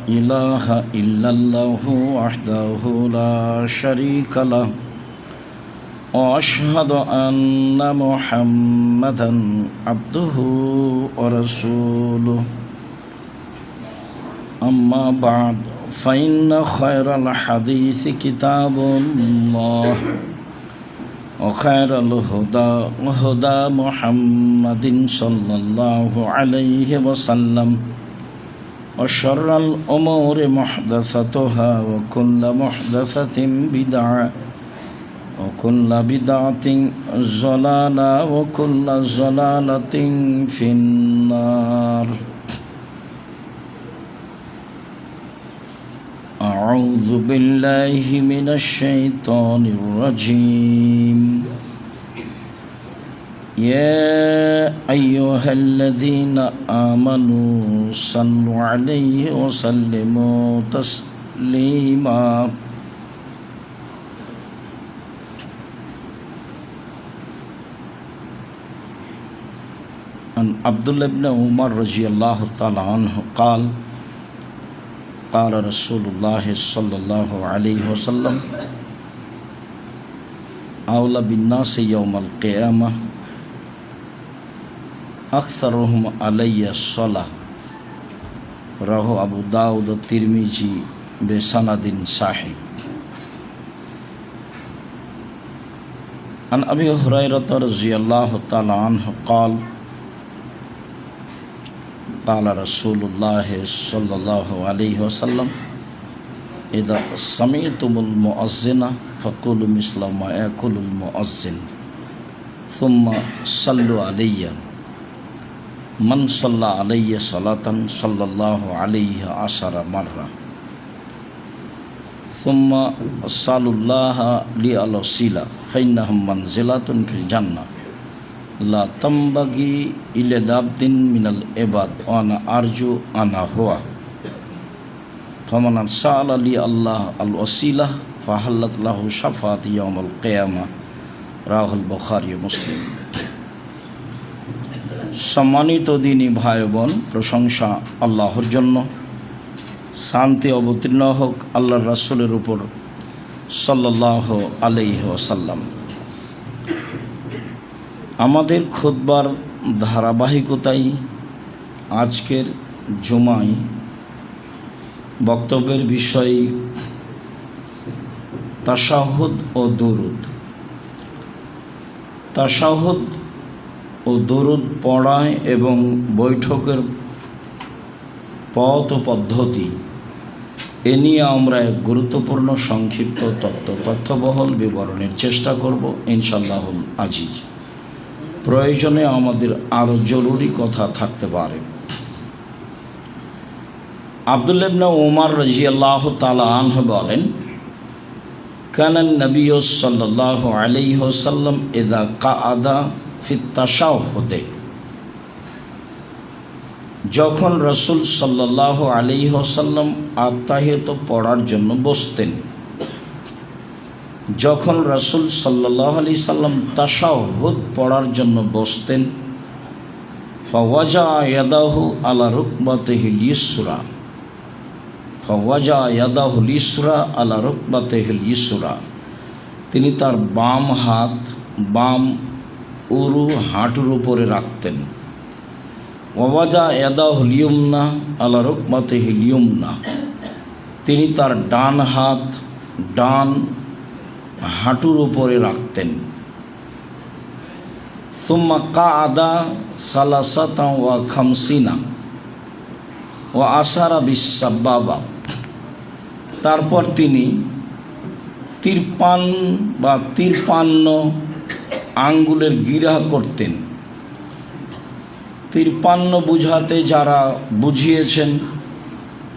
إله إلا الله وحده لا شريك له وأشهد أن محمدا عبده ورسوله أما بعد فإن خير الحديث كتاب الله وخير الهدى هدى محمد صلى الله عليه وسلم وشر الأمور محدثتها وكل محدثة بدعة وكل بدعة ضلالة وكل ضلالة في النار. أعوذ بالله من الشيطان الرجيم. يا أيها الذين آمنوا صلوا عليه وسلموا تسليما. عن عبد الله بن عمر رضي الله تعالى عنه قال قال رسول الله صلى الله عليه وسلم أولى بالناس يوم القيامة أكثرهم علي الصلاة. রাহু আবু দাউদ ও তিরমিজি বেসানাদিন সাহিহ। عن أبي هريرة رضي الله تعالى عنه قال قال رسول الله صلى الله عليه وسلم إذا سمعتم المؤذن فقولوا مثل ما يقول المؤذن ثم صلوا علي من صلى علي صلاة صلى الله عليه 10 مرة ثم صلوا الله لي الوسيلة فإنهم منزلة في الجنة لا تنبغي إلا عبد من العباد وأنا أرجو أنا هو فمن سأل لي الله الوسيلة فحلت له شفاعة يوم القيامة. রাহুল البخاري মুসলিম। সম্মানিত দিনী ভাই বোন, প্রশংসা আল্লাহর জন্য, শান্তি অবতীর্ণ হোক আল্লাহর রাসূলের উপর সাল্লাল্লাহু আলাইহি ওয়াসাল্লাম। আমাদের খুতবার ধারাবাহিকতায় আজকের জুমায় বক্তব্যের বিষয় তাশাহুদ ও দুরুদ। তাশাহুদ ও দুরুদ পড়া এবং বৈঠকের পথ ও পদ্ধতি এ নিয়ে আমরা এক গুরুত্বপূর্ণ সংক্ষিপ্ত তথ্যবহুল বিবরণের চেষ্টা করব ইনশাআল্লাহুল আজিজ। প্রয়োজনে আমাদের আরও জরুরি কথা থাকতে পারে। আব্দুল্লাহ ইবনে উমর রাদিয়াল্লাহু তাআলা আনহু বলেন, কানান নবী সাল্লাল্লাহু আলাইহি ওয়াসাল্লাম ইযা কাআদা ফিত তাশাহুদে, যখন রাসূল সাল্লাল্লাহু আলাইহি ওয়াসাল্লাম আত্তাহিয়াত পড়ার জন্য বসতেন, যখন রাসূল সাল্লাল্লাহু আলাইহি সাল্লাম তাশাহুদ পড়ার জন্য বসতেন, ফাওয়াজা ইয়াদাহু আলা রুকবাতিহিল ইসরা, ফাওয়াজা ইয়াদাহুল ইসরা আলা রুকবাতিহিল ইসরা, তিনি তার বাম হাত বাম উরু হাঁটুর উপরে রাখতেন। ওয়াজা ইয়াদাহুল ইয়ুমনা আলা রুকবাতিহিল ইয়ুমনা, তিনি তার ডান হাত ডান হাঁটুর উপরে রাখতেন। সুম্মা কাআদা সালাসাতা ওয়া খামসিনা ওয়া আশারা বিসাবাবা, তারপর তিনি 53 আঙ্গুলের গিরা করতেন। 53 বুঝাতে যারা বুঝিয়েছেন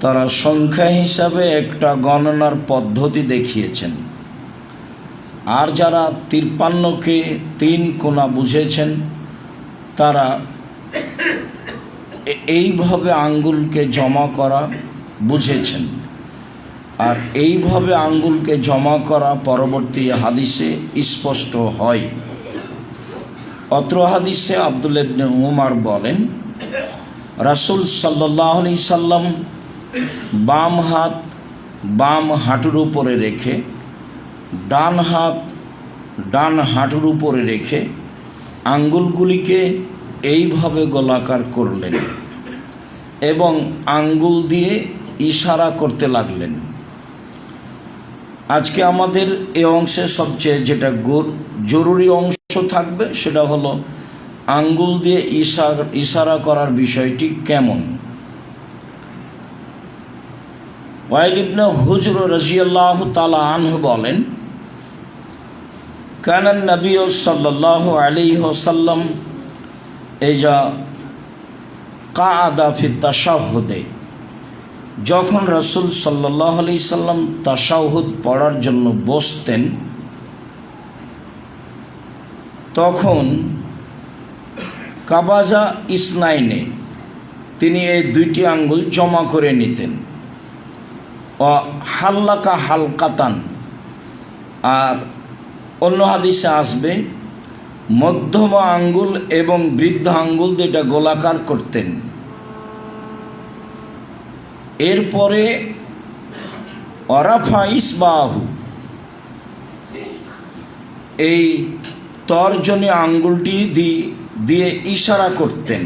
তারা সংখ্যা হিসাবে একটা গণনার পদ্ধতি দেখিয়েছেন, আর যারা 53কে 3 কোণা বুঝেছেন তারা এইভাবে আঙ্গুলকে জমা করা বুঝেছেন। আর এইভাবে আঙ্গুলকে জমা করা পরবর্তী হাদিসে স্পষ্ট হয়। অত্র হাদিসে আব্দুল্লাহ ইবনে উমর বলেন, রাসূল সাল্লাল্লাহু আলাইহি সাল্লাম বাম হাত বাম হাঁটুর উপরে রেখে ডান হাত ডান হাঁটুর উপরে রেখে আঙ্গুলগুলিকে এইভাবে গোলাকার করলেন এবং আঙ্গুল দিয়ে ইশারা করতে লাগলেন। আজকে আমাদের এই অংশে সবচেয়ে যেটা জরুরি অংশ থাকবে সেটা হলো আঙ্গুল দিয়ে ইশারা করার বিষয়টি কেমন। ওয়াইল ইবনে হুজর রাদিয়াল্লাহু তাআলা আনহু বলেন, কানান নবী সাল্লাল্লাহু আলাইহি ওয়াসাল্লাম ইজা কাআদা ফি তাশাহুদে, যখন রাসূল সাল্লাল্লাহু আলাইহি সাল্লাম তাশাহুদ পড়ার জন্য বসতেন তখন কাবাজা ইসনাইনে, তিনি এই দুইটি আঙ্গুল জমা করে নিতেন। ও হাল্লাকা হালকাতান, আর অন্য হাদিসে আসবে মধ্যমা আঙ্গুল এবং বৃদ্ধ আঙ্গুল দুইটা গোলাকার করতেন। এরপরে অরাফা ইসবাহু, এই তর্জনী আঙ্গুলটি দিয়ে ইশারা করতেন।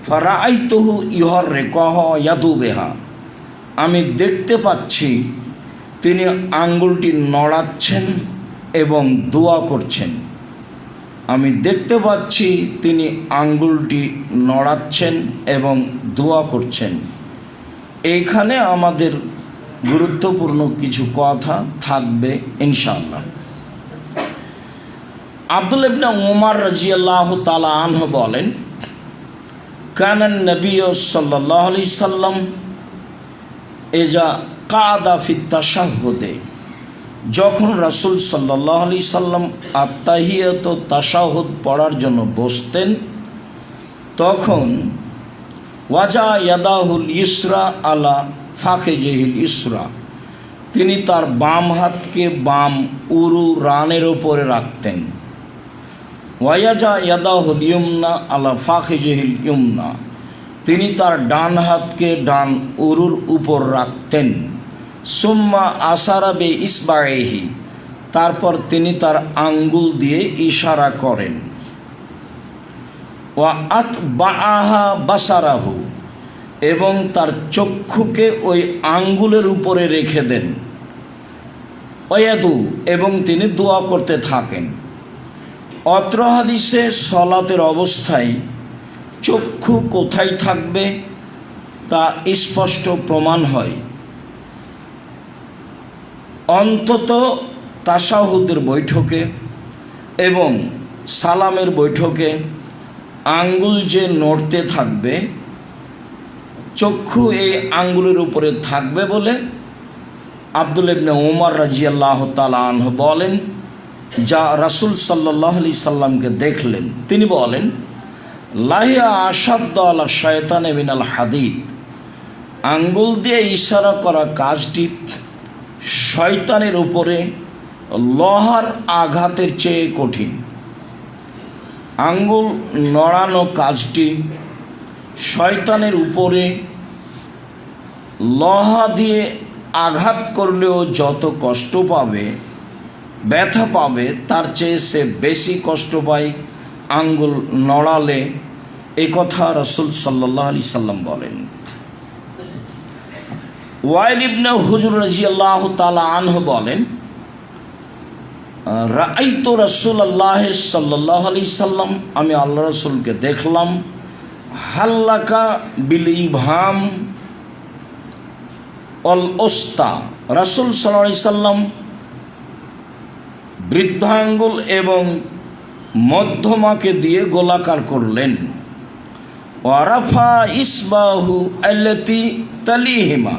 ফারাআইতুহু ইউহাররিকুহা ইয়াদুবিহা, আমি দেখতে পাচ্ছি তিনি আঙ্গুলটি নড়াচ্ছেন এবং দোয়া করছেন। আমি দেখতে পাচ্ছি তিনি আঙ্গুলটি নড়াচ্ছেন এবং দোয়া করছেন। এইখানে আমাদের গুরুত্বপূর্ণ কিছু কথা থাকবে ইনশাআল্লাহ। আব্দুল্লাহ ইবনে উমর রাদিয়াল্লাহু তাআলা আনহু বলেন, কানান নবী সাল্লাল্লাহু আলাইহি সাল্লাম ইজা কাআদা ফিত তাশাহুদে, যখন রাসূল সাল্লাল্লাহু আলাইহি সাল্লাম আত্তাহিয়াত তাশাহুদ পড়ার জন্য বসতেন তখন ওয়াজা ইয়াদাহুল ইসরা আলা ফাখিজিহিল ইসরা, তিনি তার বাম হাতকে বাম উরু রানের ওপরে রাখতেন। ওয়াজা ইয়াদাহুল ইয়ুমনা আলা ফাখিজিহিল ইয়ুমনা, তিনি তার ডান হাতকে ডান উরুর উপর রাখতেন। সুম্মা আশারা বে ইসবাইহি, তারপর তিনি তার আঙ্গুল দিয়ে ইশারা করেন। ওয়া আতবাআহা বাসারাহু, এবং তার চক্ষুকে ওই আঙ্গুলের উপরে রেখে দেন। ওয়াদু, এবং তিনি দোয়া করতে থাকেন। অত্র হাদিসে সলাতের অবস্থায় চক্ষু কোথায় থাকবে তা স্পষ্ট প্রমাণ হয়। অন্তত তাশাহুদের বৈঠকে এবং সালামের বৈঠকে আঙ্গুল যে নড়তে থাকবে, চক্ষু এই আঙ্গুলের উপরে থাকবে বলে আব্দুল্লাহ ইবনে উমর রাদিয়াল্লাহু তাআলা আনহু বলেন, যা রাসূল সাল্লাল্লাহু আলাইহি সাল্লামকে দেখলেন। তিনি বলেন, লাহিয়া আশাদ্দু আলা শায়তানে মিনাল হাদিদ, আঙ্গুল দিয়ে ইশারা করা কাজটি শয়তানের উপরে লোহার আঘাতের চেয়ে কঠিন। আঙ্গুল নড়ানো কাজটি শয়তানের উপরে লোহা দিয়ে আঘাত করলেও যত কষ্ট পাবে, ব্যথা পাবে, তার চেয়ে সে বেশি কষ্ট পায় আঙ্গুল নড়ালে। এই কথা রাসূল সাল্লাল্লাহু আলাইহি সাল্লাম বলেন। ওয়াইল ইবনে হুজর রাদিয়াল্লাহু তাআলা আনহু বলেন, রাআইতু রাসূলুল্লাহ সাল্লাল্লাহু আলাইহি সাল্লাম, আমি আল্লাহ রাসূলকে দেখলাম, হাল্লাকা বিল ইবহাম অল ওস্তা, রাসূল সাল্লাল্লাহু আলাইহি সাল্লাম বৃদ্ধাঙ্গুল এবং মধ্যমাকে দিয়ে গোলাকার করলেন। ওয়ারাফা ইসবাহু আল্লাতি তালিহিমা,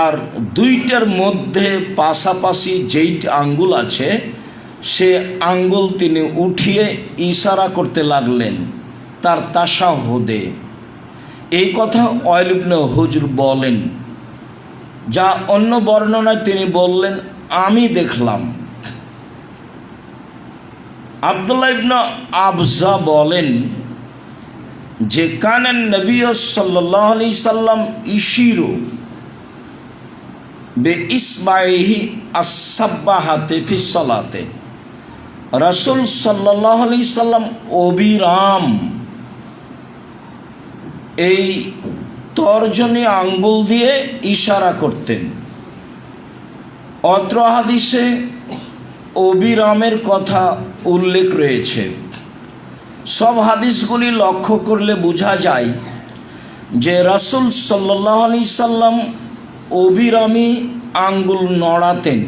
আর দুইটার মধ্যে পাশাপাশি যেই আঙ্গুল আছে সে আঙ্গুল তিনি উঠিয়ে ইশারা করতে লাগলেন তার তাশাহুদে। এই কথা ওয়াইল ইবনে হুজর বলেন, যা অন্য বর্ণনায় তিনি বললেন আমি দেখলাম। আব্দুল্লাহ ইবনে আবজা বলেন, যে কানান নবী সাল্লাল্লাহু আলাইহি সাল্লাম ইশিরু বে ইসবাইহি আসসাবাহাতে ফি সালাতে, রাসূল সাল্লাল্লাহু আলাইহি সাল্লাম অবিরাম এই তর্জনী আঙ্গুল দিয়ে ইশারা করতেন। অত্র হাদিসে অবিরামের কথা উল্লেখ রয়েছে। সব হাদিসগুলি লক্ষ্য করলে বোঝা যায় যে রাসূল সাল্লাল্লাহু আলাইহি সাল্লাম অবিরামী আঙ্গুল নড়াতেন।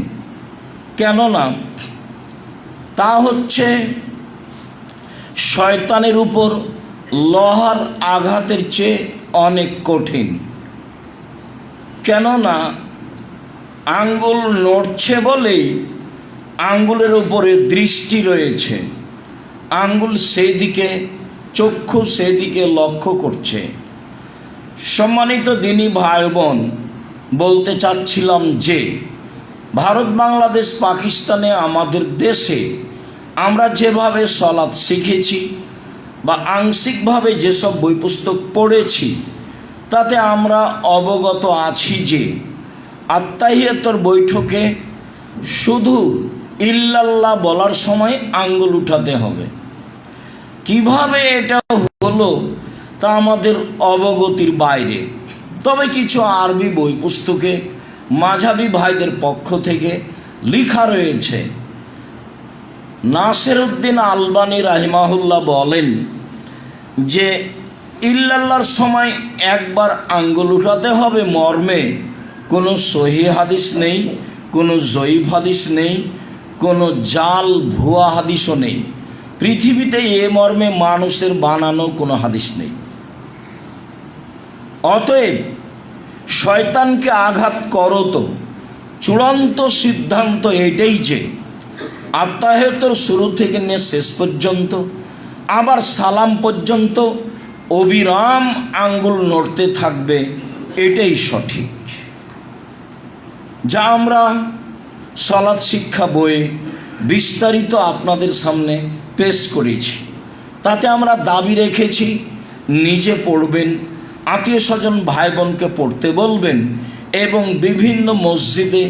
কেননা তা হচ্ছে শয়তানের উপর লোহার আঘাতের চেয়ে অনেক কঠিন। কেননা আঙ্গুল নড়ছে বলেই আঙ্গুলের উপরে দৃষ্টি রয়েছে, আঙ্গুল সেদিকে, চক্ষু সেদিকে লক্ষ্য করছে। সম্মানিত দিনী ভাই বোন, বলতে চাচ্ছিলাম যে ভারত, বাংলাদেশ, পাকিস্তানে, আমাদের দেশে আমরা যেভাবে সলাৎ শিখেছি বা আংশিকভাবে যেসব বই পুস্তক পড়েছি, তাতে আমরা অবগত আছি যে আত্তাহিয়াতুর বৈঠকে শুধু ইল্লাল্লাহ বলার সময় আঙ্গুল উঠাতে হবে। কিভাবে এটা হলো তা আমাদের অবগতির বাইরে। তবে কিছু আরবি বই পুস্তকে মাঝহাবি ভাইদের পক্ষ থেকে লেখা রয়েছে। নাসিরউদ্দিন আলবানী রাহিমাহুল্লাহ বলেন যে ইল্লাল্লাহর সময় একবার আঙ্গুল উঠাতে হবে মর্মে কোনো সহিহ হাদিস নেই, কোনো জয়ীফ হাদিস নেই, কোনো জাল ভুয়া হাদিসও নেই। পৃথিবীতে এ মর্মে মানুষের বানানো কোনো হাদিস নেই। অতএব শয়তানকে আঘাত করো তো চূড়ান্ত সিদ্ধান্ত এটাই যে আত্তাহিয়াতুর শুরু থেকে নিয়ে শেষ পর্যন্ত, আবার সালাম পর্যন্ত অবিরাম আঙ্গুল নড়তে থাকবে, এটাই সঠিক। যা আমরা সালাত শিক্ষা বইয়ে বিস্তারিত আপনাদের সামনে পেশ করেছি। তাতে আমরা দাবি রেখেছি নিজে পড়বেন, আত্মীয় স্বজন ভাই বোনকে পড়তে বলবেন এবং বিভিন্ন মসজিদে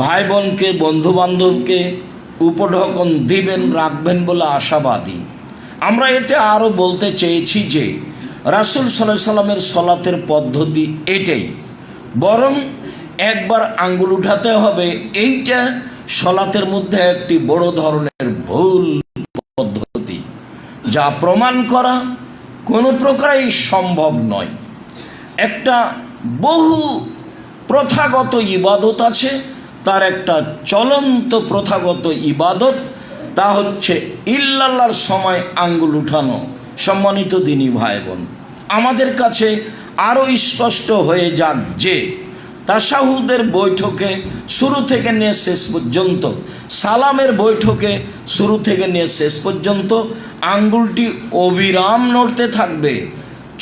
ভাই বোনকে, বন্ধুবান্ধবকে উপঢৌকন দিবেন, রাখবেন বলে আশাবাদী। আমরা এতে আরও বলতে চেয়েছি যে রাসূল সাল্লাল্লাহু আলাইহি সাল্লামের সলাতের পদ্ধতি এটাই, বরং একবার আঙ্গুল উঠাতে হবে, এইটা সলাতের মধ্যে একটি বড় ধরনের ভুল পদ্ধতি, যা প্রমাণ করা কোনো প্রকারেই সম্ভব নয়। একটা বহু প্রথাগত ইবাদত আছে, তার একটা চলন্ত প্রথাগত ইবাদত, তা হচ্ছে ইল্লাল্লাহর সময় আঙ্গুল উঠানো। সম্মানিত দিনী ভাই বোন, আমাদের কাছে আরও স্পষ্ট হয়ে যাক যে তাশাহুদের বৈঠকে শুরু থেকে নিয়ে শেষ পর্যন্ত, সালামের বৈঠকে শুরু থেকে নিয়ে শেষ পর্যন্ত আঙ্গুলটি অবিরাম নড়তে থাকবে,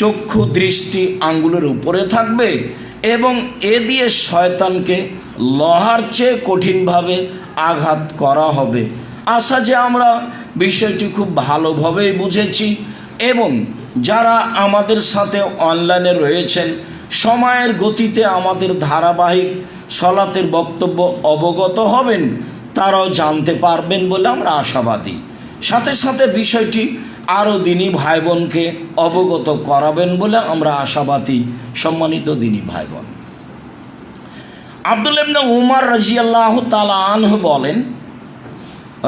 চক্ষু দৃষ্টি আঙ্গুলের উপরে থাকবে এবং এ দিয়ে শয়তানকে লোহার চেয়ে কঠিনভাবে আঘাত করা হবে। আশা যে আমরা বিষয়টি খুব ভালোভাবেই বুঝেছি এবং যারা আমাদের সাথে অনলাইনে রয়েছেন সময়ের গতিতে আমাদের ধারাবাহিক সলাতের বক্তব্য অবগত হবেন, তারাও জানতে পারবেন বলে আমরা আশাবাদী। সাথে সাথে বিষয়টি আরও দিনী ভাই বোনকে অবগত করাবেন বলে আমরা আশাবাদী। সম্মানিত দিনী ভাই বোন, আব্দুল্লাহ ইবনে উমর রাদিয়াল্লাহু তাআলা আনহু বলেন,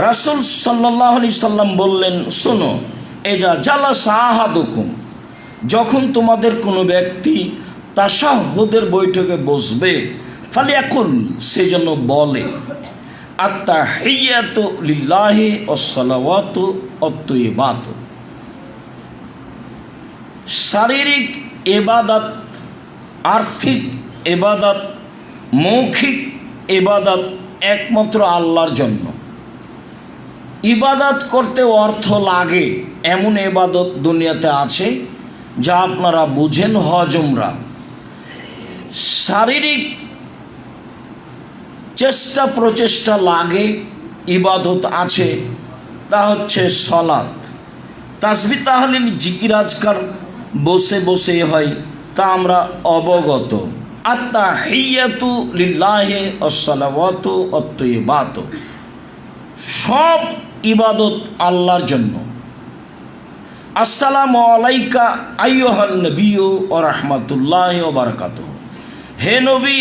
রাসূল সাল্লাল্লাহু আলাইহি সাল্লাম বললেন, শোনো, এজা জালাসা আহাদুকুম, যখন তোমাদের কোনো ব্যক্তি তাশাহুদের বৈঠকে বসবে, ফালিয়াকুল, সেজন্য বলে, আত্তাহিয়াতু লিল্লাহি ওয়াসসালাওয়াতু ওয়াত-তাইয়্যিবাতু। শারীরিক ইবাদত, আর্থিক ইবাদত, মৌখিক ইবাদত একমাত্র আল্লাহর জন্য। ইবাদত করতে অর্থ লাগে এমন ইবাদত দুনিয়াতে আছে যা আপনারা বুঝেন, হজ উমরা। শারীরিক চেষ্টা প্রচেষ্টা লাগে ইবাদত আছে, তা হচ্ছে সলাত। তাসবিহ তাহলিল জিকির আজকার বসে বসে হয়, তা আমরা অবগত। আত্তাহিয়াতু লিল্লাহি আসসালাওয়াতু আত-তাইয়্যিবাতু, সব ইবাদত আল্লাহর জন্য। আসসালামু আলাইকা আইয়ুহান নবিয়্যু ওয়া রাহমাতুল্লাহি ওয়া বারাকাতুহু, হে নবী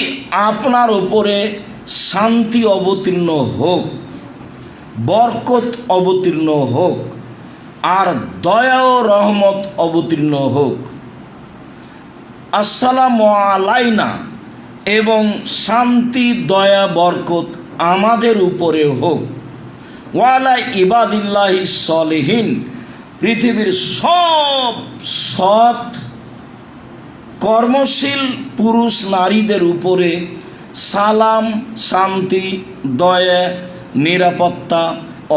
আপনার উপরে শান্তি অবতীর্ণ হোক, বরকত অবতীর্ণ হোক, আর দয়া ও রহমত অবতীর্ণ হোক। আসসালামু আলাইনা, এবং শান্তি দয়া বরকত আমাদের উপরে হোক। ওয়ালা ইবাদিল্লাহি সলিহিন, পৃথিবীর সব সৎ কর্মশীল পুরুষ নারীদের উপরে সালাম, শান্তি, দয়া, নিরাপত্তা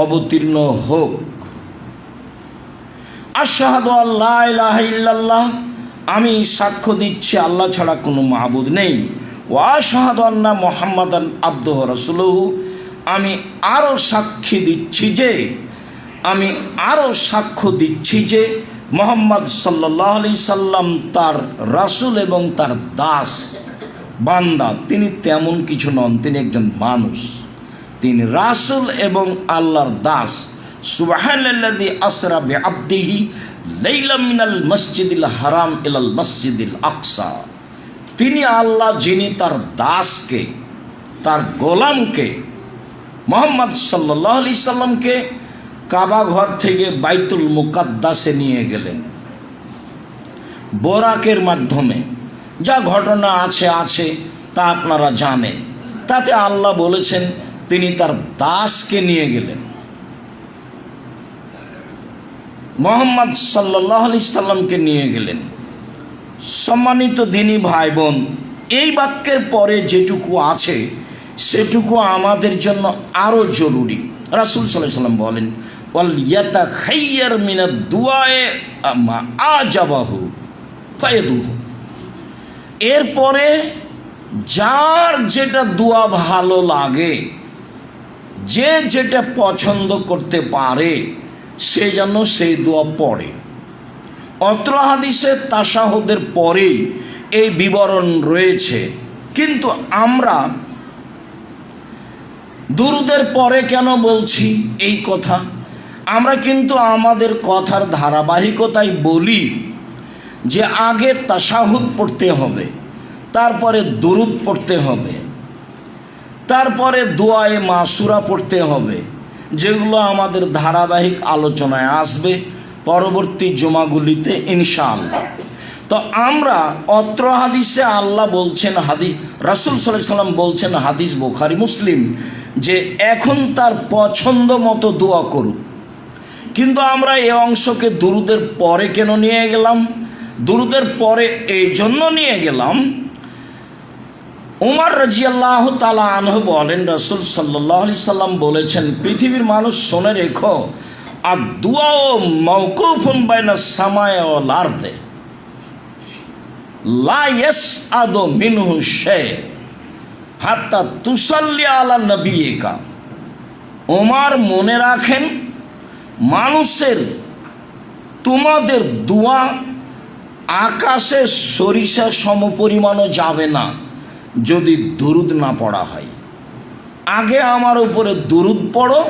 অবতীর্ণ হোক। আশহাদু আল্লা ইলাহা ইল্লাল্লাহ, আমি সাক্ষ্য দিচ্ছি আল্লাহ ছাড়া কোনো মাবুদ নেই। ওয়া আশহাদু আন্না মুহাম্মাদান আবদুহু ওয়া রাসূলুহু, আমি আরও সাক্ষী দিচ্ছি যে মুহাম্মদ সাল্লাল্লাহু আলাইহি সাল্লাম তার রাসূল এবং তার দাস বান্দা। তিনি তেমন কিছু নন, তিনি একজন মানুষ, তিনি রাসূল এবং আল্লাহর দাস। সুবহানাল্লাযী আসরা বিআবদিহি লাইলাম মিনাল মসজিদিল হারাম ইলাল মসজিদিল আকসা, তিনি আল্লাহ যিনি তার দাসকে, তার গোলামকে, মুহাম্মদ সাল্লাল্লাহু আলাইহি সাল্লামকে কাবা ঘর থেকে বাইতুল মুকাদ্দাসে নিয়ে গেলেন বোরাকের মাধ্যমে। যা ঘটনা আছে তা আপনারা জানেন। তাতে আল্লাহ বলেছেন তিনি তার দাসকে নিয়ে গেলেন। মুহাম্মদ সাল্লাল্লাহু আলাইহি সাল্লামকে নিয়ে গেলেন। সম্মানিত দ্বীনী ভাই বোন, এই বাক্যের পরে যেটুকু আছে সেটুকু আমাদের জন্য আরও জরুরি। রাসূল সাল্লাল্লাহু আলাইহি সাল্লাম বলেন, ওয়াল ইয়াতাখাইয়ার মিনাদ দুআয়ে মা আজাবাহু ফায়াদুহু, এরপরে যার যেটা দোয়া ভালো লাগে, যে যেটা পছন্দ করতে পারে, সে যেন সেই দোয়া পড়ে। অত্র হাদিসে তাশাহুদের পরেই এই বিবরণ রয়েছে, কিন্তু আমরা দুরুদের পরে কেন বলছি এই কথা? আমরা কিন্তু আমাদের কথার ধারাবাহিকতায় বলি যে আগে তাশাহুদ পড়তে হবে, তারপরে দুরুদ পড়তে হবে, তারপরে দোয়ায়ে মাসুরা পড়তে হবে, যেগুলো আমাদের ধারাবাহিক আলোচনায় আসবে পরবর্তী জুমাগুলিতে ইনশাআল্লাহ। তো আমরা অত্র হাদিসে আল্লাহ বলছেন, রাসূল সাল্লাল্লাহু আলাইহি সাল্লাম বলছেন, হাদিস বুখারী মুসলিম, যে এখন তার পছন্দ মতো দোয়া করুক। কিন্তু আমরা এই অংশকে দুরুদের পরে কেন নিয়ে গেলাম? দুরুদের পরে এই জন্য নিয়ে গেলাম, উমর রাদিয়াল্লাহু তাআলা আনহু বলেন, রাসূল সাল্লাল্লাহু আলাইহি সাল্লাম বলেছেন, পৃথিবীর মানুষ শুনে রেখো, আর দুআ মাওকুফুন বাইনাস সামায়ে ওয়াল আরদে লা ইয়াসআদু মিনহু শাই হাত্তা তুসাল্লি আলা নবিয়িকা। ওমর মনে রাখেন, মানুষের তোমাদের দোয়া আকাশে সরিষা সমপরিমাণও যাবে না যদি দুরুদ না পড়া হয়। আগে আমার উপরে দুরুদ পড়ো,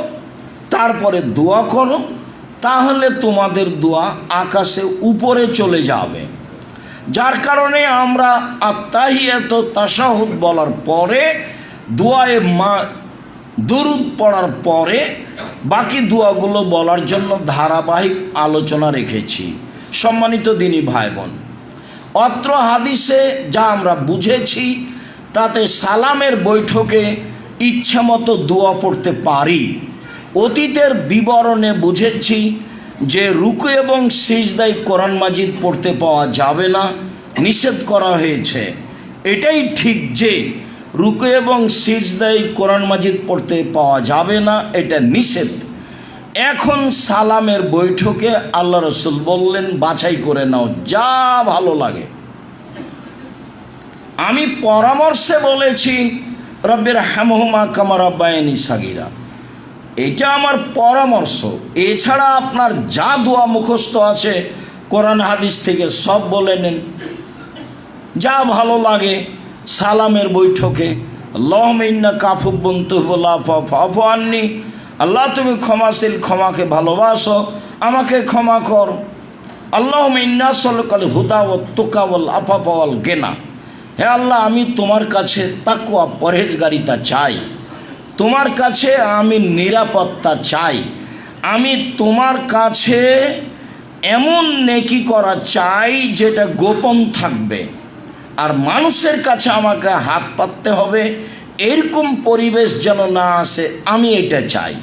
তারপরে দোয়া করো, তাহলে তোমাদের দোয়া আকাশে উপরে চলে যাবে। যার কারণে আমরা আত্তাহিয়াত তাশাহুদ বলার পরে, দোয়ায়ে দুরুদ পড়ার পরে বাকি দোয়াগুলো বলার জন্য ধারাবাহিক আলোচনা রেখেছি। সম্মানিত দ্বীনী ভাই বোন, অত্র হাদিসে যা আমরা বুঝেছি তাতে সালামের বৈঠকে ইচ্ছামতো দোয়া পড়তে পারি। অতীতের বিবরণে বুঝেছি যে রুকু এবং সিজদায় কোরআন মাজিদ পড়তে পাওয়া যাবে না, নিষেধ করা হয়েছে। এটাই ঠিক যে রুকু এবং সিজদায় কোরআন মাজিদ পড়তে পাওয়া যাবে না, এটা নিষেধ। এখন সালামের বৈঠকে আল্লাহ রাসূল বললেন, বাছাই করে নাও যা ভালো লাগে। আমি পরামর্শে বলেছি, রব্বির হামহুমা কামা রাব্বায়ানি সাগীরা, এটা আমার পরামর্শ। এছাড়া আপনার যা দোয়া মুখস্থ আছে কোরআন হাদিস থেকে সব বলে নেন, যা ভালো লাগে। সালামের বৈঠকে আল্লাহুম্মা ইন্নাকা আফুব্বুন তুহিব্বুল আফওয়া ফা'ফু আন্নি, আল্লাহ তুমি ক্ষমাশীল, ক্ষমাকে ভালোবাসো, আমাকে ক্ষমা কর। আল্লাহুম্মা ইন্না নাসআলুকাল হুদা ওয়াত তুকা ওয়াল আফাফা ওয়াল গিনা, হে আল্লাহ আমি তোমার কাছে তাকওয়া পরহেজগারিতা চাই, তোমার কাছে আমি নিরাপত্তা চাই, আমি তোমার কাছে এমন নেকি করা চাই যেটা গোপন থাকবে, আর মানুষের কাছে আমাকে হাত পাততে হবে এরকম পরিবেশ যেন না আসে, আমি এটা চাই,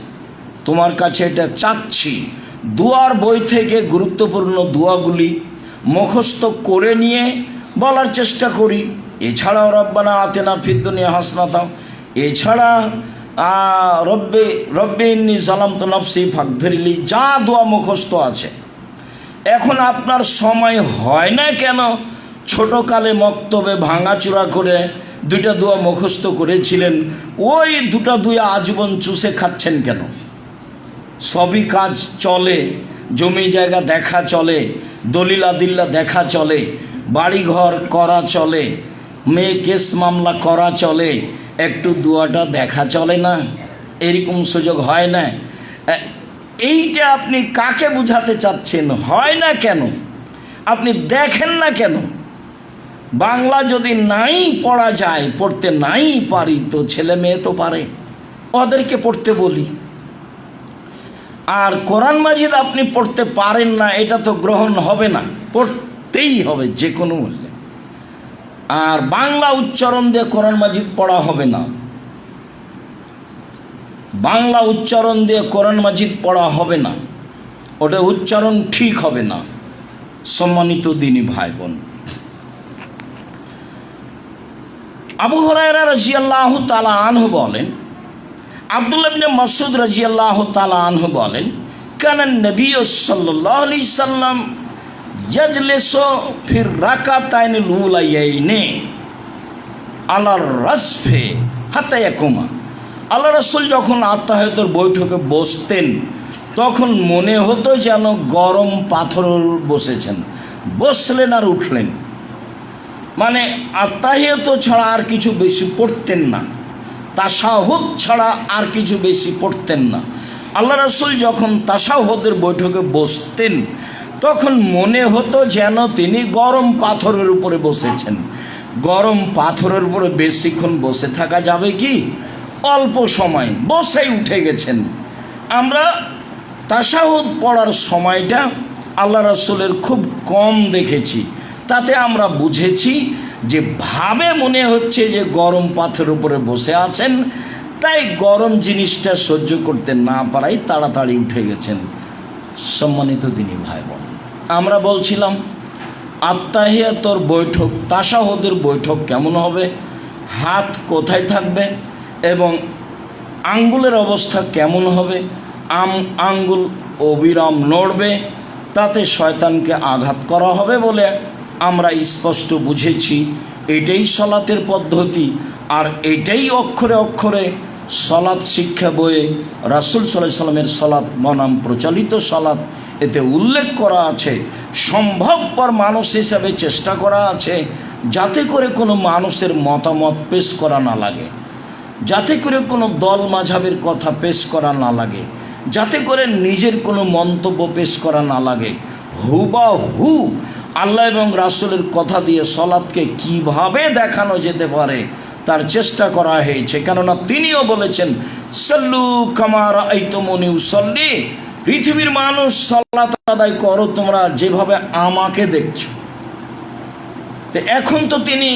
তোমার কাছে এটা চাচ্ছি। দুয়ার বই থেকে গুরুত্বপূর্ণ দোয়াগুলি মুখস্থ করে নিয়ে বলার চেষ্টা করি। এছাড়াও রব্বানা আতিনা ফিদ দুনিয়া হাসানাতাও, এছাড়া রব্বি ইন্নী যালামতু নাফসি ফাগফিরলি, যা দোয়া মুখস্থ আছে। এখন আপনার সময় হয় না কেন? ছোটোকালে মক্তবে ভাঙাচুরা করে দুইটা দোয়া মুখস্থ করেছিলেন, ওই দুটা দোয়া আজীবন চুষে খাচ্ছেন কেন? সবই কাজ চলে, জমি জায়গা দেখা চলে, দলিল আদিল্লা দেখা চলে, বাড়িঘর করা চলে, মেয়ে কেস মামলা করা চলে, একটু দোয়াটা দেখা চলে না? এরকম সুযোগ হয় না? এইটা আপনি কাকে বুঝাতে চাচ্ছেন? হয় না কেন? আপনি দেখেন না কেন? বাংলা যদি নাই পড়া যায়, পড়তে নাই পারি, তো ছেলে মেয়ে তো পারে, ওদেরকে পড়তে বলি। আর কোরআন মাজিদ আপনি পড়তে পারেন না, এটা তো গ্রহণ হবে না, পড়তেই হবে যে কোনো মূল্যে। আর বাংলা উচ্চারণ দিয়ে কোরআন মাজিদ পড়া হবে না, বাংলা উচ্চারণ দিয়ে কোরআন মাজিদ পড়া হবে না, ওটা উচ্চারণ ঠিক হবে না। সম্মানিত দিনী ভাই বোন, আবু হুরায়রা রাদিয়াল্লাহু তাআলা আনহু বলেন, আব্দুল্লাহ ইবনে মাসউদ রাদিয়াল্লাহু তাআলা আনহু বলেন, কানা নবী সাল্লাল্লাহু আলাইহি সাল্লাম ইয়াজলিসু ফির রাকাতাইনিল উলাইয়াইনি আলার রাসফে হাত্তা ইয়াকুমা। আল্লাহ রাসূল যখন আত্তাহিয়াতুর বৈঠকে বসতেন তখন মনে হতো যেন গরম পাথরের বসেছেন, বসলেন আর উঠলেন। মানে আত্তাহিয়াত ছাড়া আর কিছু বেশি পড়তেন না, তাশাহুদ ছাড়া আর কিছু বেশি পড়তেন না। আল্লাহ রাসূল যখন তাশাহুদের বৈঠকে বসতেন তখন মনে হতো যেন তিনি গরম পাথরের উপরে বসেছেন। গরম পাথরের উপরে বেশিক্ষণ বসে থাকা যাবে কি? অল্প সময় বসেই উঠে গেছেন। আমরা তাশাহুদ পড়ার সময়টা আল্লাহ রাসূলের খুব কম দেখেছি, তাতে আমরা বুঝেছি যে ভাবে মনে হচ্ছে যে গরম পাথরের উপরে বসে আছেন, তাই গরম জিনিসটা সহ্য করতে না পারাই তাড়াতাড়ি উঠে গেছেন। সম্মানিত দিনী ভাই বোন, আমরা বলছিলাম আত্তাহিয়াতুর বৈঠক, তাশাহুদের বৈঠক কেমন হবে, হাত কোথায় থাকবে এবং আঙ্গুলের অবস্থা কেমন হবে, আঙ্গুল অবিরাম নড়বে, তাতে শয়তানকে আঘাত করা হবে বলে আমরা স্পষ্ট বুঝেছি এটাই সলাতের পদ্ধতি। আর এটাই অক্ষরে অক্ষরে সলাৎ শিক্ষা বইয়ে রাসূল সাল্লাল্লাহু আলাইহি সাল্লামের সলাৎ বনাম প্রচলিত সলাৎ এতে উল্লেখ করা আছে। সম্ভবপর মানুষ হিসাবে চেষ্টা করা আছে যাতে করে কোনো মানুষের মতামত পেশ করা না লাগে, যাতে করে কোনো দল মাঝাবের কথা পেশ করা না লাগে, যাতে করে নিজের কোনো মন্তব্য পেশ করা না লাগে। হুবাহু আল্লাহ এবং রাসূলের কথা দিয়ে সলাৎকে কিভাবে দেখানো যেতে পারে তার চেষ্টা করা হয়েছে। কেননা তিনিও বলেছেন, সাল্লু কামা রাআইতুমুনি উসাল্লি, পৃথিবীর মানুষ সালাত আদায় করো তোমরা যেভাবে আমাকে দেখছো। তো এখন তো তিনি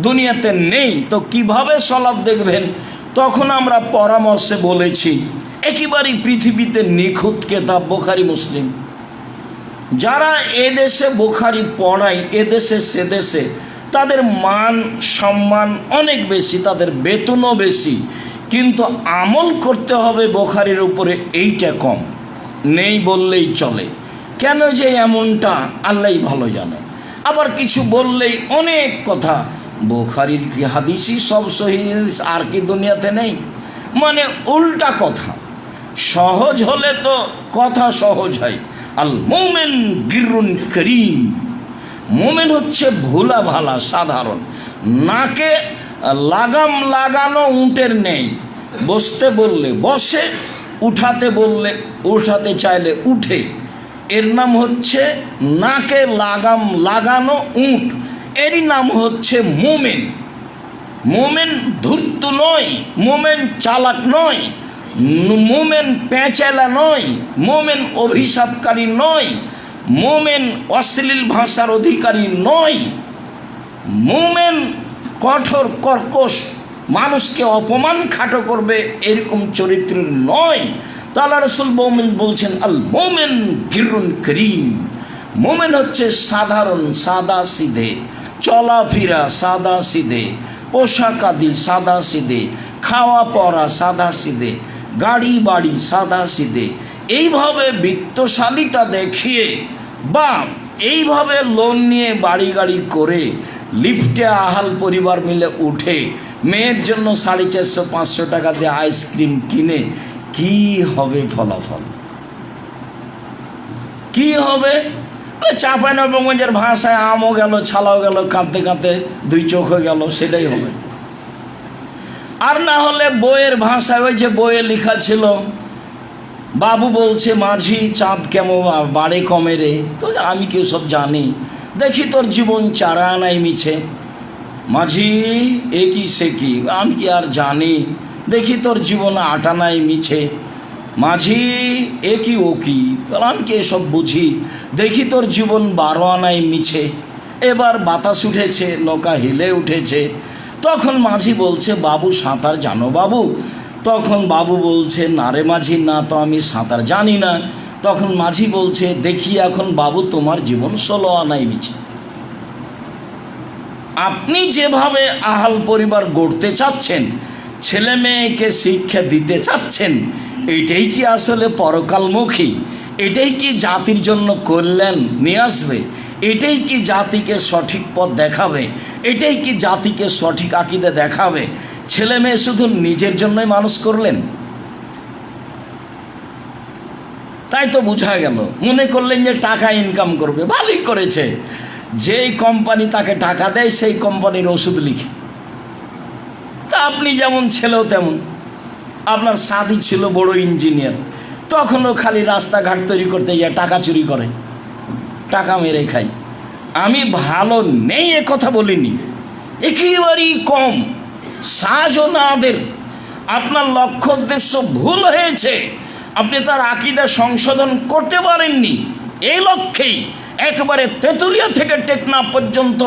দুনিয়াতে নেই, তো কিভাবে সালাত দেখবেন? তখন আমরা পরামর্শে বলেছি একেবারেই পৃথিবীতে নিখুঁত কেতাব বুখারী মুসলিম। যারা এদেশে বুখারী পড়ায় এদেশে সেদেশে, তাদের মান সম্মান অনেক বেশি, তাদের বেতনও বেশি, কিন্তু আমল করতে হবে বুখারীর উপরে এইটা কম, নেই বললেই চলে। কেন যে এমনটা আল্লাহই ভালো জানে। আবার কিছু বললেই অনেক কথা, বুখারীর কি হাদিসই সব সহিহ আর কি দুনিয়াতে নেই, মানে উল্টা কথা। সহজ হলে তো কথা সহজ হয়। আল মোমেন গিরুন করিম, মোমেন হচ্ছে ভোলা ভালা সাধারণ, নাকে লাগাম লাগানো উটের নেই, বসতে বললে বসে, উঠাতে বললে উঠাতে চাইলে উঠে, এর নাম হচ্ছে নাকে লাগাম লাগানো উট, এরই নাম হচ্ছে মোমেন। মোমেন ধূর্ত নয়, মোমেন চালাক নয়, মোমেন পেঁচেলা নয়, মোমেন অভিশাপকারী নয়, মোমেন অশ্লীল ভাষার অধিকারী নয়, মোমেন কঠোর কর্কশ মানুষকে অপমান খাটো করবে এরকম চরিত্রের নয়। তো আল্লাহ রাসূল মোমেন বলছেন আল মোমেন গিরুন করিম, মোমেন হচ্ছে সাধারণ সাদা সিধে, চলাফেরা সাদা সিধে, পোশাক আদি সাদা সিধে, খাওয়া পরা সাদা সিধে, গাড়ি বাড়ি সাদা সিধে। এইভাবে বিত্তশালিতা দেখিয়ে বা এইভাবে লোন নিয়ে বাড়ি গাড়ি করে লিফটে আহাল পরিবার মিলে উঠে মেয়ের জন্য 450-500 টাকা দিয়ে আইসক্রিম কিনে কি হবে ফলাফল? কি হবে? চাঁপাইনবাবগঞ্জের ভাষায় আমও গেল, ছালাও গেল, কাঁদতে কাঁদতে 2 চোখ হয়ে গেল, সেটাই হবে। আর না হলে বইয়ের ভাষায়, ওই যে বইয়ে লেখা ছিল, বাবু বলছে মাঝি চাঁদ কেমন বাড়ে কমে রে, তো আমি কেউ সব জানি, দেখি তোর জীবন চারা নাই মিছে, মাঝি এ কি সে কি, আমি কি আর জানি, দেখি তোর জীবন আটা নাই মিছে, মাঝি এ কি ও কি, আমি কি এসব বুঝি, দেখি তোর জীবন 12 আনাই মিছে। এবার বাতাস উঠেছে, নৌকা হিলে উঠেছে, তখন মাঝি বলছে বাবু সাঁতার জানো বাবু? তখন বাবু বলছে না রে মাঝি, না তো আমি সাঁতার জানি না। তখন মাঝি বলছে দেখি এখন বাবু তোমার জীবন 16 আনাই মিছে। আপনি যেভাবে আহাল পরিবার গড়তে চাচ্ছেন, ছেলে মেয়েকে শিক্ষা দিতে চাচ্ছেন, এটাই কি আসলে পরকালমুখী? এটাই কি জাতির জন্য কল্যাণ নিয়ে আসবে? এটাই কি জাতিকে সঠিক পথ দেখাবে? এটাই কি জাতিকে সঠিক আকীদা দেখাবে? ছেলে মেয়ে শুধু নিজের জন্যই মানুষ করলেন, তাই তো বোঝা গেল। মনে করলেন যে টাকা ইনকাম করবে, ভালোই করেছে, যেই কোম্পানি তাকে টাকা দেয় সেই কোম্পানির ওষুধ লিখে। তা আপনি যেমন ছেলেও তেমন, আপনার সাথী ছিল বড় ইঞ্জিনিয়ার, তখনও খালি রাস্তাঘাট তৈরি করতে গিয়ে টাকা চুরি করে, টাকা মেরে খায়। আমি ভালো নেই এ কথা বলিনি, একেবারেই কম, সাজও না আদের। আপনার লক্ষ্য উদ্দেশ্য ভুল হয়েছে, আপনি তার আকীদা সংশোধন করতে পারেননি, এই লক্ষ্যেই একেবারে তেঁতুলিয়া থেকে টেকনাফ পর্যন্ত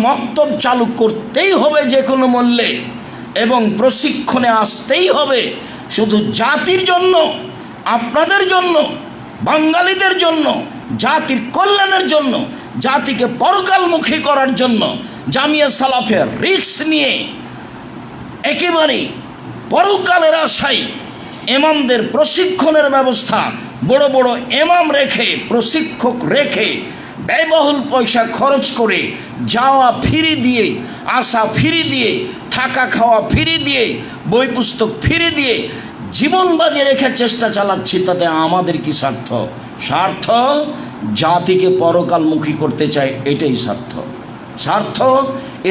মক্তব চালু করতেই হবে যে কোনো মূল্যে, এবং প্রশিক্ষণে আসতেই হবে, শুধু জাতির জন্য, আপনাদের জন্য, বাঙালিদের জন্য, জাতির কল্যাণের জন্য, জাতিকে পরকালমুখী করার জন্য। জামিয়া সালাফের রিস্ক নিয়ে একেবারে পরকালের আশায় ইমামদের প্রশিক্ষণের ব্যবস্থা, বড় বড় ইমাম রেখে, প্রশিক্ষক রেখে, ব্যয়বহুল পয়সা খরচ করে, যাওয়া ফিরি দিয়ে, আসা ফিরি দিয়ে, থাকা খাওয়া ফিরি দিয়ে, বই পুস্তক ফিরি দিয়ে জীবন বাজি রেখে চেষ্টা চালাচ্ছি, তাতে আমাদের কি স্বার্থ? স্বার্থ জাতিকে পরকালমুখী করতে চাই, এটাই স্বার্থ। স্বার্থ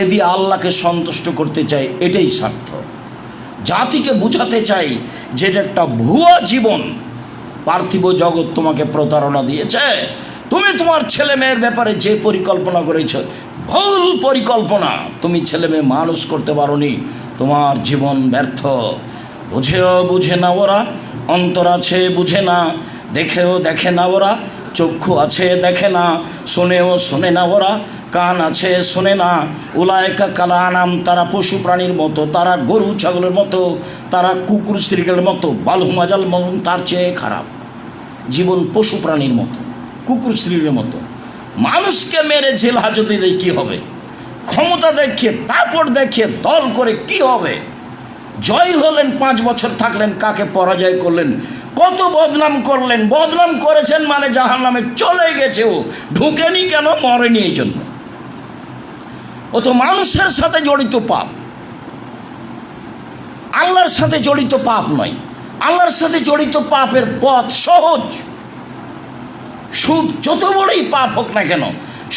এ দিয়ে আল্লাহকে সন্তুষ্ট করতে চাই, এটাই স্বার্থ। জাতিকে বুঝাতে চাই যে এটা একটা ভুয়া জীবন, পার্থিব জগৎ তোমাকে প্রতারণা দিয়েছে, তুমি তোমার ছেলে মেয়ের ব্যাপারে যে পরিকল্পনা করেছ ভুল পরিকল্পনা, তুমি ছেলে মেয়ে মানুষ করতে পারোনি, তোমার জীবন ব্যর্থ। বুঝেও বুঝে না ওরা, অন্তর আছে বুঝে না, দেখেও দেখে না ওরা, চক্ষু আছে দেখে না, শোনেও শোনে না ওরা, কান আছে শোনে না। উলায়কা কাল আনাম, তারা পশু প্রাণীর মতো, তারা গরু ছাগলের মতো, তারা কুকুর শ্রীগেলের মতো, বালহুমাজাল মন, তার চেয়ে খারাপ জীবন পশু প্রাণীর মতো, কুকুর শ্রীর মতো। মানুষকে মেরে জেল হাজতে দিয়ে কী হবে? ক্ষমতা দেখিয়ে, তারপর দেখিয়ে দল করে কি হবে? জয় হলেন, 5 বছর থাকলেন, কাকে পরাজয় করলেন, কত বদনাম করলেন। বদনাম করেছেন মানে জাহান্নামে চলে গেছে, ও ঢুকেনি কেন? মরেনি এই জন্য। ও তো মানুষের সাথে জড়িত পাপ, আল্লাহর সাথে জড়িত পাপ নয়। আল্লাহর সাথে জড়িত পাপের পথ সহজ। সুদ যত বড়ই পাপ হোক না কেন,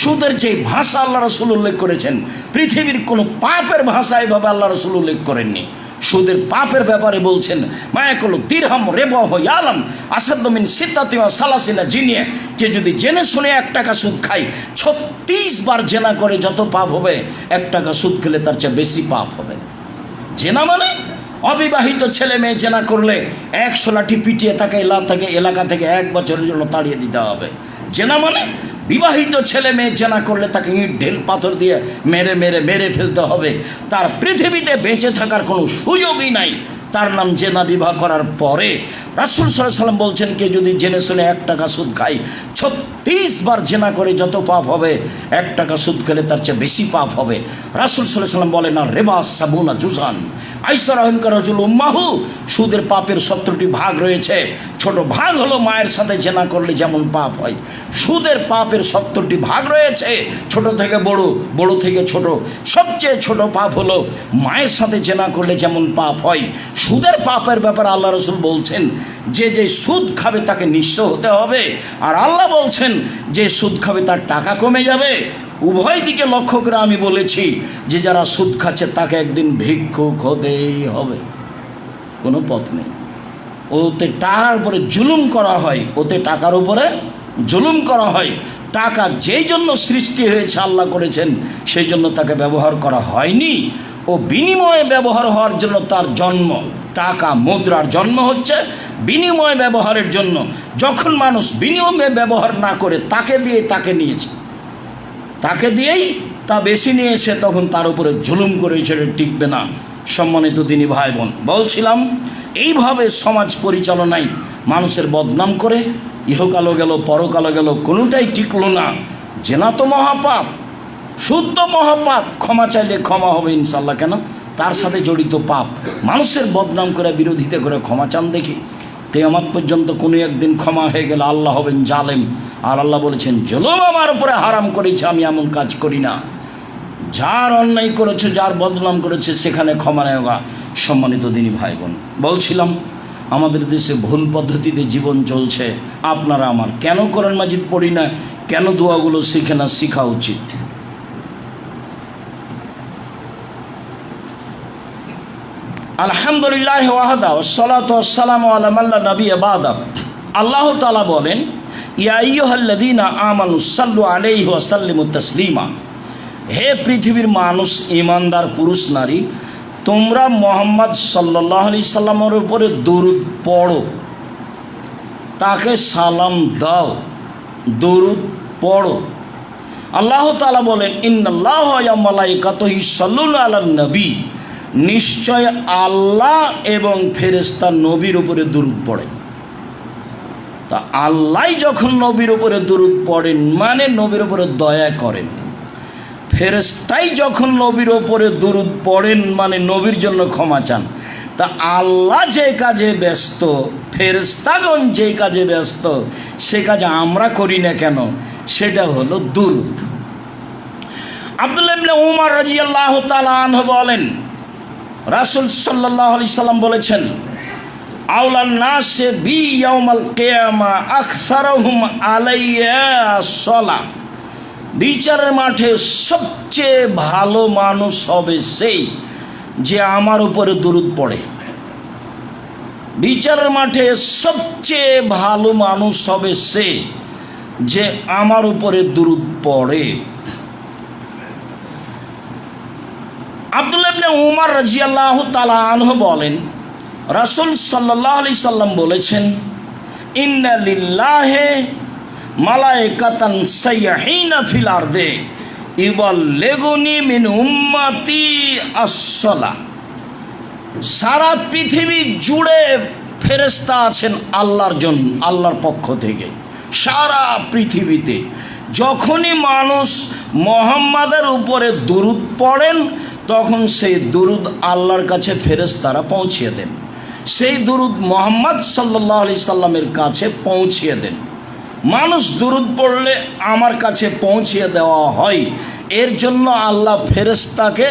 সুদের যে ভাষা আল্লাহ রাসূল উল্লেখ করেছেন, পৃথিবীর কোনো পাপের ভাষা এভাবে আল্লাহ রাসূল উল্লেখ করেননি। সুদের পাপের ব্যাপারে বলছেন, মায়াকুলু দিরহাম রিবাহ ইয়ালাম আসাদ্দু মিন সিত্তাতি ওয়া সালাসিনা জিনিয়া, যে যদি জেনে শুনে 1 টাকা সুদ খায়, 36 বার জেনা করে যত পাপ হবে, 1 টাকা সুদ খেলে তার চেয়ে বেশি পাপ হবে। জেনা মানে অবিবাহিত ছেলে মেয়ে জেনা করলে 100 লাঠি পিটিয়ে তাকে এলাকা থেকে 1 বছরের জন্য তাড়িয়ে দিতে হবে। জেনা মানে বিবাহিত ছেলে মেয়ে জেনা করলে তাকে ইট ঢেল পাথর দিয়ে মেরে ফেলতে হবে। তার পৃথিবীতে বেঁচে থাকার কোনো সুযোগই নাই। তার নাম জেনা। বিবাহ করার পরে রাসূল সাল্লাল্লাহু আলাইহি ওয়াসাল্লাম বলছেন, কে যদি জেনে শুনে 1 টাকা সুদ খায়, 36 বার জেনা করে যত পাপ হবে, 1 টাকা সুদ খেলে তার চেয়ে বেশি পাপ হবে। রাসূল সাল্লাল্লাহু আলাইহি ওয়াসাল্লাম বলেন, না রেবা সাবুনা জুজান আইসা রহিমকা রাজুল উম্মাহু, সুদের পাপের 70টি ভাগ রয়েছে। ছোট ভাগ হলো মায়ের সাথে জেনা করলে যেমন পাপ হয়, সুদের পাপের 70টি ভাগ রয়েছে। ছোট থেকে বড়, বড় থেকে ছোট। সবচেয়ে ছোট পাপ হলো মায়ের সাথে জেনা করলে যেমন পাপ হয়। সুদের পাপের ব্যাপারে আল্লাহ রাসূল বলছেন, যে সুদ খাবে তাকে নিঃস্ব হতে হবে। আর আল্লাহ বলছেন, যে সুদ খাবে তার টাকা কমে যাবে। উভয় দিকে লক্ষ্য করে আমি বলেছি যে যারা সুদ খাচ্ছে তাকে একদিন ভিক্ষুক হতেই হবে, কোনো পথ নেই। ওতে টাকার উপরে জুলুম করা হয়, ওতে টাকার উপরে জুলুম করা হয়। টাকা যেই জন্য সৃষ্টি হয়েছে, আল্লাহ করেছেন, সেই জন্য তাকে ব্যবহার করা হয়নি। ও বিনিময়ে ব্যবহার হওয়ার জন্য তার জন্ম। টাকা মুদ্রার জন্ম হচ্ছে বিনিময় ব্যবহারের জন্য। যখন মানুষ বিনিময়ে ব্যবহার না করে তাকে নিয়েছে, তাকে দিয়েই তা বেশি নিয়েছে, তখন তার উপরে জুলুম করে, সেটা টিকবে না। সম্মানিত দিনী ভাই বোন, বলছিলাম এইভাবে সমাজ পরিচালনায় মানুষের বদনাম করে ইহকালও গেল, পরকালও গেল, কোনোটাই টিকলো না। জেনা তো মহাপাপ, শুদ্ধ মহাপাপ। ক্ষমা চাইলে ক্ষমা হবে ইনশাল্লাহ। কেন? তার সাথে জড়িত পাপ। মানুষের বদনাম করে, বিরোধিতা করে ক্ষমা চান দেখি। কিয়ামত পর্যন্ত কোনো একদিন ক্ষমা হয়ে গেলে আল্লাহ হবেন জালেম। আর আল্লাহ বলেছেন, জুলুম আমার উপরে হারাম করেছে, আমি এমন কাজ করি না। যার অন্যায় করেছে, যার বদনাম করেছে, সেখানে ক্ষমা নেওয়া। সম্মানিত দিনী ভাই বোন, বলছিলাম আমাদের দেশে ভুল পদ্ধতিতে জীবন চলছে। আপনারা আমার কেন কোরআন মাজিদ পড়ি না, কেন দোয়াগুলো শিখে না? শেখা উচিত। আলহামদুলিল্লাহ ওয়াহদা ওয়াসসালাতু ওয়াসসালামু আলা মান লা নাবিয়্যা বা'দা। আল্লাহ তাআলা বলেন, ইয়া আইয়ুহাল্লাযীনা আমানু সাল্লু আলাইহি ওয়া সাল্লিমু তাসলিমা। হে পৃথিবীর মানুষ, ঈমানদার পুরুষ নারী, তোমরা মুহাম্মদ সাল্লাল্লাহু আলাইহি সাল্লামের উপরে দরুদ পড়ো, তাকে সালাম দাও, দরুদ পড়ো। আল্লাহ তাআলা বলেন, ইন্নাল্লাহা ওয়া মালাইকাতুহু ইউসাল্লুনা আলান নবী। নিশ্চয় আল্লাহ এবং ফেরেশতা নবীর উপরে দরুদ পড়েন। তা আল্লাহ যখন নবীর উপরে দরুদ পড়েন, মানে নবীর উপরে দয়া করেন। ফেরেশতাই যখন নবীর উপরে দরুদ পড়েন, মানে নবীর জন্য ক্ষমা চান। তা আল্লাহ যে কাজে ব্যস্ত, ফেরেশতাগণ যে কাজে ব্যস্ত, সে কাজ আমরা করি না কেন? সেটা হলো দরুদ। আব্দুল্লাহ ইবনে উমর রাদিয়াল্লাহু তাআলা আনহু বলেন, রাসূল সাল্লাল্লাহু আলাইহি সাল্লাম বলেছেন, আউলান নাসে বি ইয়াউমাল কিয়ামা আকসারুহুম আলাইয়া সালাহ। বিচারের মাঠে সবচেয়ে ভালো মানুষ হবে সেই যে আমার উপরে দরুদ পড়ে। বিচারের মাঠে সবচেয়ে ভালো মানুষ হবে সে যে আমার উপরে দরুদ পড়ে। আব্দুল্লাহ ইবনে উমর রাদিয়াল্লাহু তাআলা আনহু বলেন, রাসূল সাল্লাল্লাহু আলাইহি সাল্লাম বলেছেন, ইন্না লিল্লাহি মালাইকাতান সাইয়্যাহিনা ফিল আরদে ইউবাল্লিগুনি মিন উম্মতি আস-সালাহ। সারা পৃথিবী জুড়ে ফেরেশতা আছেন আল্লাহর জন্য, আল্লাহর পক্ষ থেকে। সারা পৃথিবীতে যখনই মানুষ মুহাম্মাদের উপরে দরুদ পড়েন, তখন সেই দরুদ আল্লাহর কাছে ফেরেশতারা পৌঁছিয়ে দেন। সেই দরুদ মুহাম্মদ সাল্লাল্লাহু আলাইহি সাল্লামের কাছে পৌঁছিয়ে দেন। মানুষ দরুদ পড়লে আমার কাছে পৌঁছিয়ে দেওয়া হয়। এর জন্য আল্লাহ ফেরেশতাকে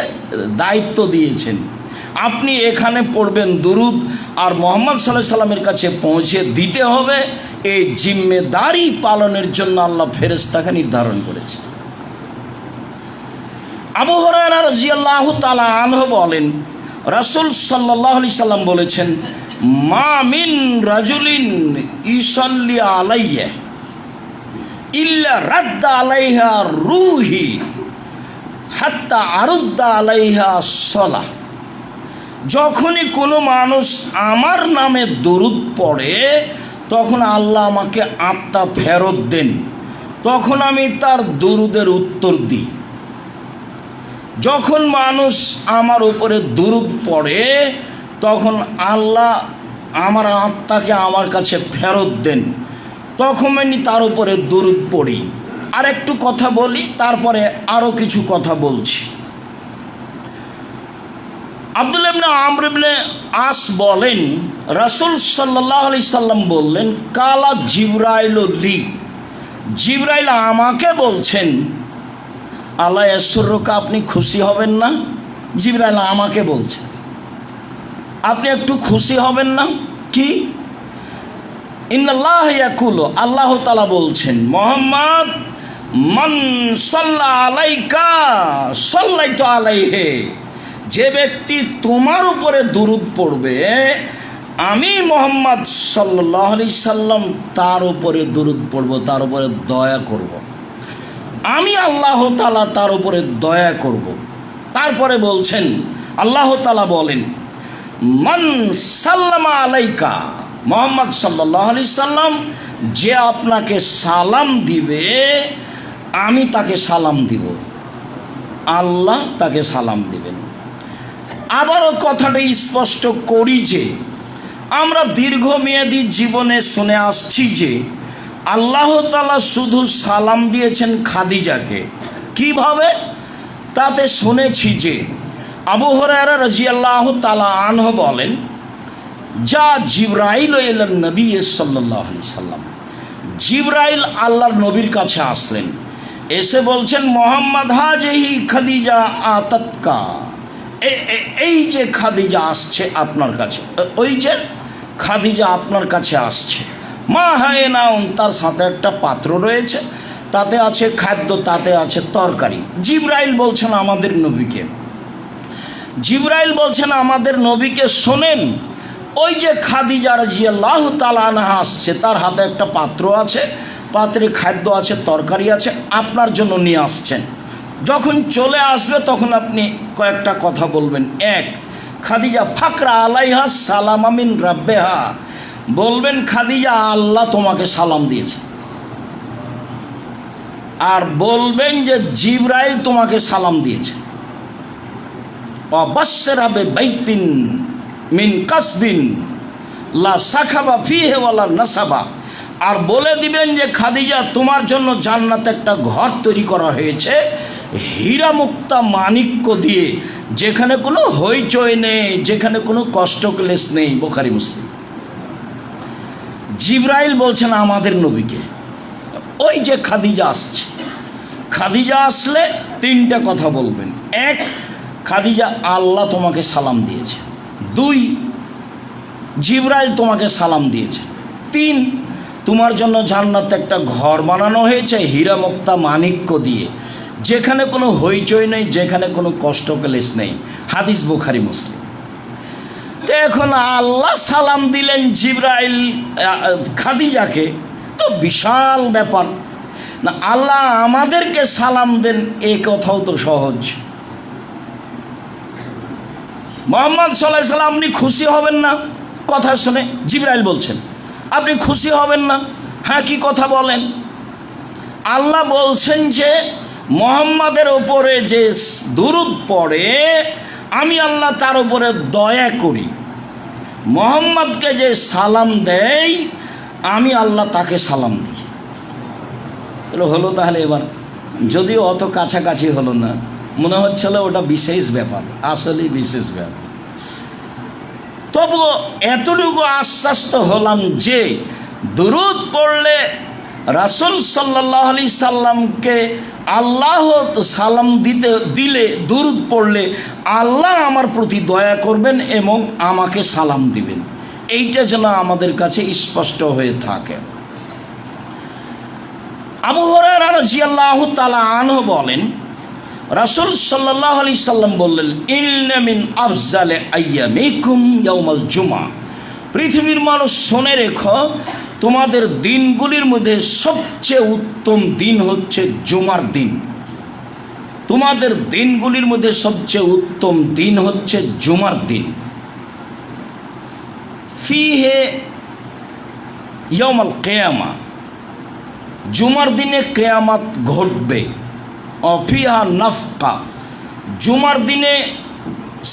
দায়িত্ব দিয়েছেন, আপনি এখানে পড়বেন দরুদ, আর মুহাম্মদ সাল্লাল্লাহু আলাইহি সাল্লামের কাছে পৌঁছে দিতে হবে। এই জিম্মেদারি পালনের জন্য আল্লাহ ফেরেশতাকে নির্ধারণ করেছে। আবু হুরায়রা রাদিয়াল্লাহু তাআলা আনহু বলেন, রাসূল সাল্লাল্লাহু আলাইহি সাল্লাম বলেছেন, মা মিন রাজুলিন ইসাল্লি আলাইয়া ইল্লা রাদ্দা আলাইহা রূহি হাত্তা আরুদ্দা আলাইহা সালাহ। যখনই কোনো মানুষ আমার নামে দরুদ পড়ে তখন আল্লাহ আমাকে আত্মা ফেরত দেন, তখন আমি তার দরুদের উত্তর দিই। যখন মানুষ আমার উপরে দরুদ পড়ে তখন আল্লাহ আমার আত্মাকে আমার কাছে ফেরত দেন, তখন আমি তার উপরে দরুদ পড়ি। আর একটু কথা বলি, তারপরে আরও কিছু কথা বলছি। আব্দুল্লাহ ইবনে আমর ইবনে আস বলেন, রাসূল সাল্লাল্লাহু আলাইহি সাল্লাম বললেন, কালা জিবরাইল লি, জিবরাইল আমাকে বলছেন, আল্লাহ ইয়াসুরুকা, আপনি খুশি হবেন না? জিবরাইল আমাকে বলছে আপনি একটু খুশি হবেন না? কি? ইন্নাল্লাহ ইয়াকুলু, আল্লাহ তাআলা বলছেন, মুহাম্মদ মান সাল্লা আলাইকা সাল্লাইতু আলাইহি, যে ব্যক্তি তোমার উপরে দুরূদ পড়বে আমি মুহাম্মদ সাল্লাল্লাহু আলাইহি সাল্লাম তার উপরে দুরূদ পড়ব, তার উপরে দয়া করব। আমি আল্লাহ তাআলা তার উপরে দয়া করব। তারপরে বলছেন, আল্লাহ তাআলা বলেন, মান সাল্লামা আলাইকা, মুহাম্মদ সাল্লাল্লাহু আলাইহি সাল্লাম যে আপনাকে সালাম দিবে আমি তাকে সালাম দিব, আল্লাহ তাকে সালাম দিবেন। আবারও কথাটা স্পষ্ট করি যে আমরা দীর্ঘমেয়াদী জীবনে শুনে আসছি যে আল্লাহ তাআলা শুধু সালাম দিয়েছেন খাদিজাকে। কিভাবে? তাতে শুনেছি যে আবু হুরায়রা রাদিয়াল্লাহু তাআলা আনহু বলেন, যা জিবরাইল ইলা নবী সাল্লাল্লাহু আলাইহি সাল্লাম, জিবরাইল আল্লাহর নবীর কাছে আসলেন, এসে বলছেন, মুহাম্মদ হাজিহি খাদিজা আতাতকা, এই যে খাদিজা আসছে আপনার কাছে, ওই যে খাদিজা আপনার কাছে আসছে। মা হায়নাউন, তার সাথে একটা পাত্র রয়েছে, তাতে আছে খাদ্য, তাতে আছে তরকারি। জিবরাইল বলছেন আমাদের নবীকে, জিবরাইল বলছেন আমাদের নবীকে, শোনেন, ওই যে খাদিজা রাদিয়াল্লাহু তাআলা আনহা আসছে, তার হাতে একটা পাত্র আছে, পাত্রে খাদ্য আছে, তরকারি আছে, আপনার জন্য নিয়ে আসছেন। যখন চলে আসবে তখন আপনি কয়েকটা কথা বলবেন। এক, খাদিজা ফাকরা আলাইহা সালাম মিন রাব্বিহা, বলবেন খাদিজা আল্লাহ তোমাকে সালাম দিয়েছে। আর বলবেন যে জিবরাইল তোমাকে সালাম দিয়েছে। অবাশশিরা বিবাইতিন মিন কাসবিন লা সাখাবা ফিহি ওয়ালা নাসাবা, আর বলে দিবেন যে খাদিজা তোমার জন্য জান্নাতে একটা ঘর তৈরি করা হয়েছে হীরা মুক্তা মাণিক্য দিয়ে, যেখানে কোনো হইচই নেই, যেখানে কোনো কষ্ট ক্লেশ নেই। বুখারী মুসলিম। জিবরাইল বলছেন আমাদের নবীকে, ওই যে খাদিজা আসছে, খাদিজা আসলে তিনটা কথা বলবেন। এক, খাদিজা আল্লাহ তোমাকে সালাম দিয়েছে। দুই, জিবরাইল তোমাকে সালাম দিয়েছে। তিন, তোমার জন্য জান্নাতে একটা ঘর বানানো হয়েছে হীরা মুক্তা মাণিক্য দিয়ে, যেখানে কোনো হইচই নেই, যেখানে কোনো কষ্ট ক্লেশ নেই। হাদিস বুখারী মুসলিম। তো এখন আল্লাহ সালাম দিলেন জিবরাইল খাদিজাকে, তো বিশাল ব্যাপার না। আল্লাহ আমাদেরকে সালাম দেন, এই কথাও তো সহজ। মুহাম্মদ সাল্লাল্লাহু আলাইহি সাল্লাম আপনি খুশি হবেন না? কথা শুনে জিবরাইল বলছেন আপনি খুশি হবেন না? হ্যাঁ, কি কথা বলেন? আল্লাহ বলছেন যে মুহাম্মাদের ওপরে যে দুরূদ পড়ে আমি আল্লাহ তার উপরে দয়া করি, মুহাম্মদকে যে সালাম দেই আমি আল্লাহ তাকে সালাম দিই। হলো তাহলে এবার, যদিও অত কাছাকাছি হলো না, মনে হচ্ছিল ওটা বিশেষ ব্যাপার, আসলেই বিশেষ ব্যাপার। তবুও এতটুকু আশ্বাস তো হলাম যে দুরূদ পড়লে রাসূল সাল্লাল্লাহু আলাইহি সাল্লামকে আল্লাহ সালাম দিলে দুরূদ পড়লে আল্লাহ আমার প্রতি দয়া করবেন এবং আমাকে সালাম দিবেন। এইটা যেন আমাদের কাছে স্পষ্ট হয়ে থাকে। আবু হুরায়রা রাদিয়াল্লাহু তাআলা আনহু বলেন, রাসূল সাল্লাল্লাহু আলাইহি সাল্লাম বললেন, ইন্না মিন আফজালি আইয়ামিকুম ইয়াউমাল জুমআ, পৃথিবীর মানুষ শুনে রেখো, তোমাদের দিনগুলির মধ্যে সবচেয়ে উত্তম দিন হচ্ছে জুমার দিন। তোমাদের দিনগুলির মধ্যে সবচেয়ে উত্তম দিন হচ্ছে জুমার দিন। ফিহে ইয়াউমাল কিয়ামা, জুমার দিনে কিয়ামত ঘটবে। অফিহা নাফকা, জুমার দিনে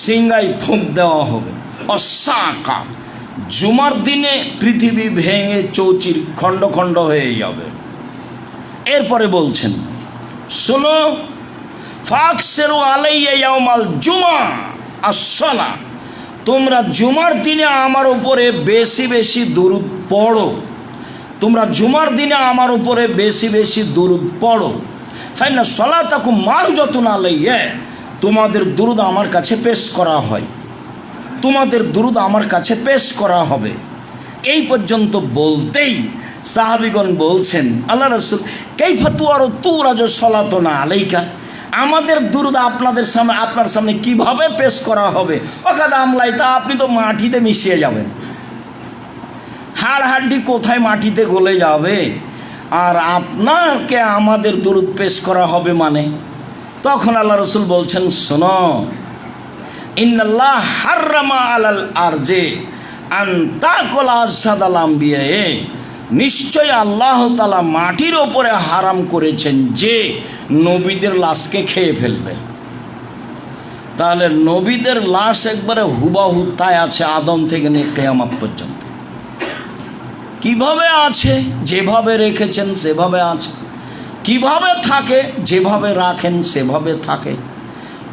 সিংহায় ফুঁক দেওয়া হবে। অসাকা, জুমার দিনে পৃথিবী ভেঙে চৌচির খণ্ড খণ্ড হয়ে যাবে। এরপরে বলছেন, শোনো, ফাকসিরু আলাইয়া ইয়াউমাল জুমা আসসালা, তোমরা জুমার দিনে আমার উপরে বেশি বেশি দুরূদ পড়ো। তোমরা জুমার দিনে আমার উপরে বেশি বেশি দুরূদ পড়ো। ফাইনা সালাতাকুম মারজাতুন আলাইয়া, তোমাদের দুরূদ আমার কাছে পেশ করা হয়, তোমাদের দুরূদ আমার কাছে পেশ করা হবে। এই পর্যন্ত বলতেই সাহাবীগণ বলছেন, আল্লাহ রাসূল, কাইফা তুরাজু সালাতুনা আলাইকা, আমাদের দুরূদ আপনাদের সামনে, আপনার সামনে কিভাবে পেশ করা হবে? ওকাদ আমলাই, তা আপনি তো মাটিতে মিশিয়ে যাবেন, হাড় হাড্ডি কোথায় মাটিতে গলে যাবে, আর আপনাকে আমাদের দুরূদ পেশ করা হবে মানে? তখন আল্লাহ রাসূল বলছেন, শোনো, ইন্নাল্লাহ হাররামা আলাল আরজে আন তাকুল আসাদাল আম্বিয়া, নিশ্চয় আল্লাহ তাআলা মাটির ওপরে হারাম করেছেন যে নবীদের লাশকে খেয়ে ফেলবে। তাহলে নবীদের লাশ একবারে হুবাহু তাই আছে, আদম থেকে নিয়ে কিয়ামত পর্যন্ত। কিভাবে আছে? যেভাবে রেখেছেন সেভাবে আছে। কিভাবে থাকে? যেভাবে রাখেন সেভাবে থাকে।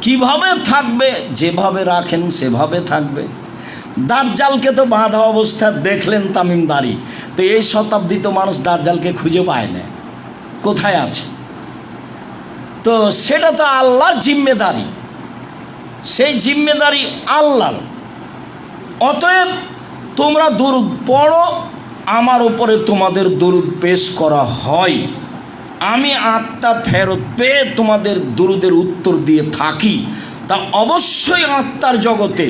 কিভাবে থাকবে? যেভাবে রাখেন সেভাবে থাকবে। দাজ্জালকে তো বাঁধা অবস্থা দেখলেন তামিমদারি, তো এই শতাব্দীতে মানুষ দাজ্জালকে খুঁজে পায় না, কোথায় আছে? তো সেটা তো আল্লাহর জিম্মেদারি, সেই জিম্মেদারি আল্লাহর। অতএব তোমরা দুরূদ পড়ো, আমার উপরে তোমাদের দুরূদ পেশ করা হয়, আমি আত্মা ফেরত পেয়ে তোমাদের দুরূদের উত্তর দিয়ে থাকি। তা অবশ্যই আত্মার জগতে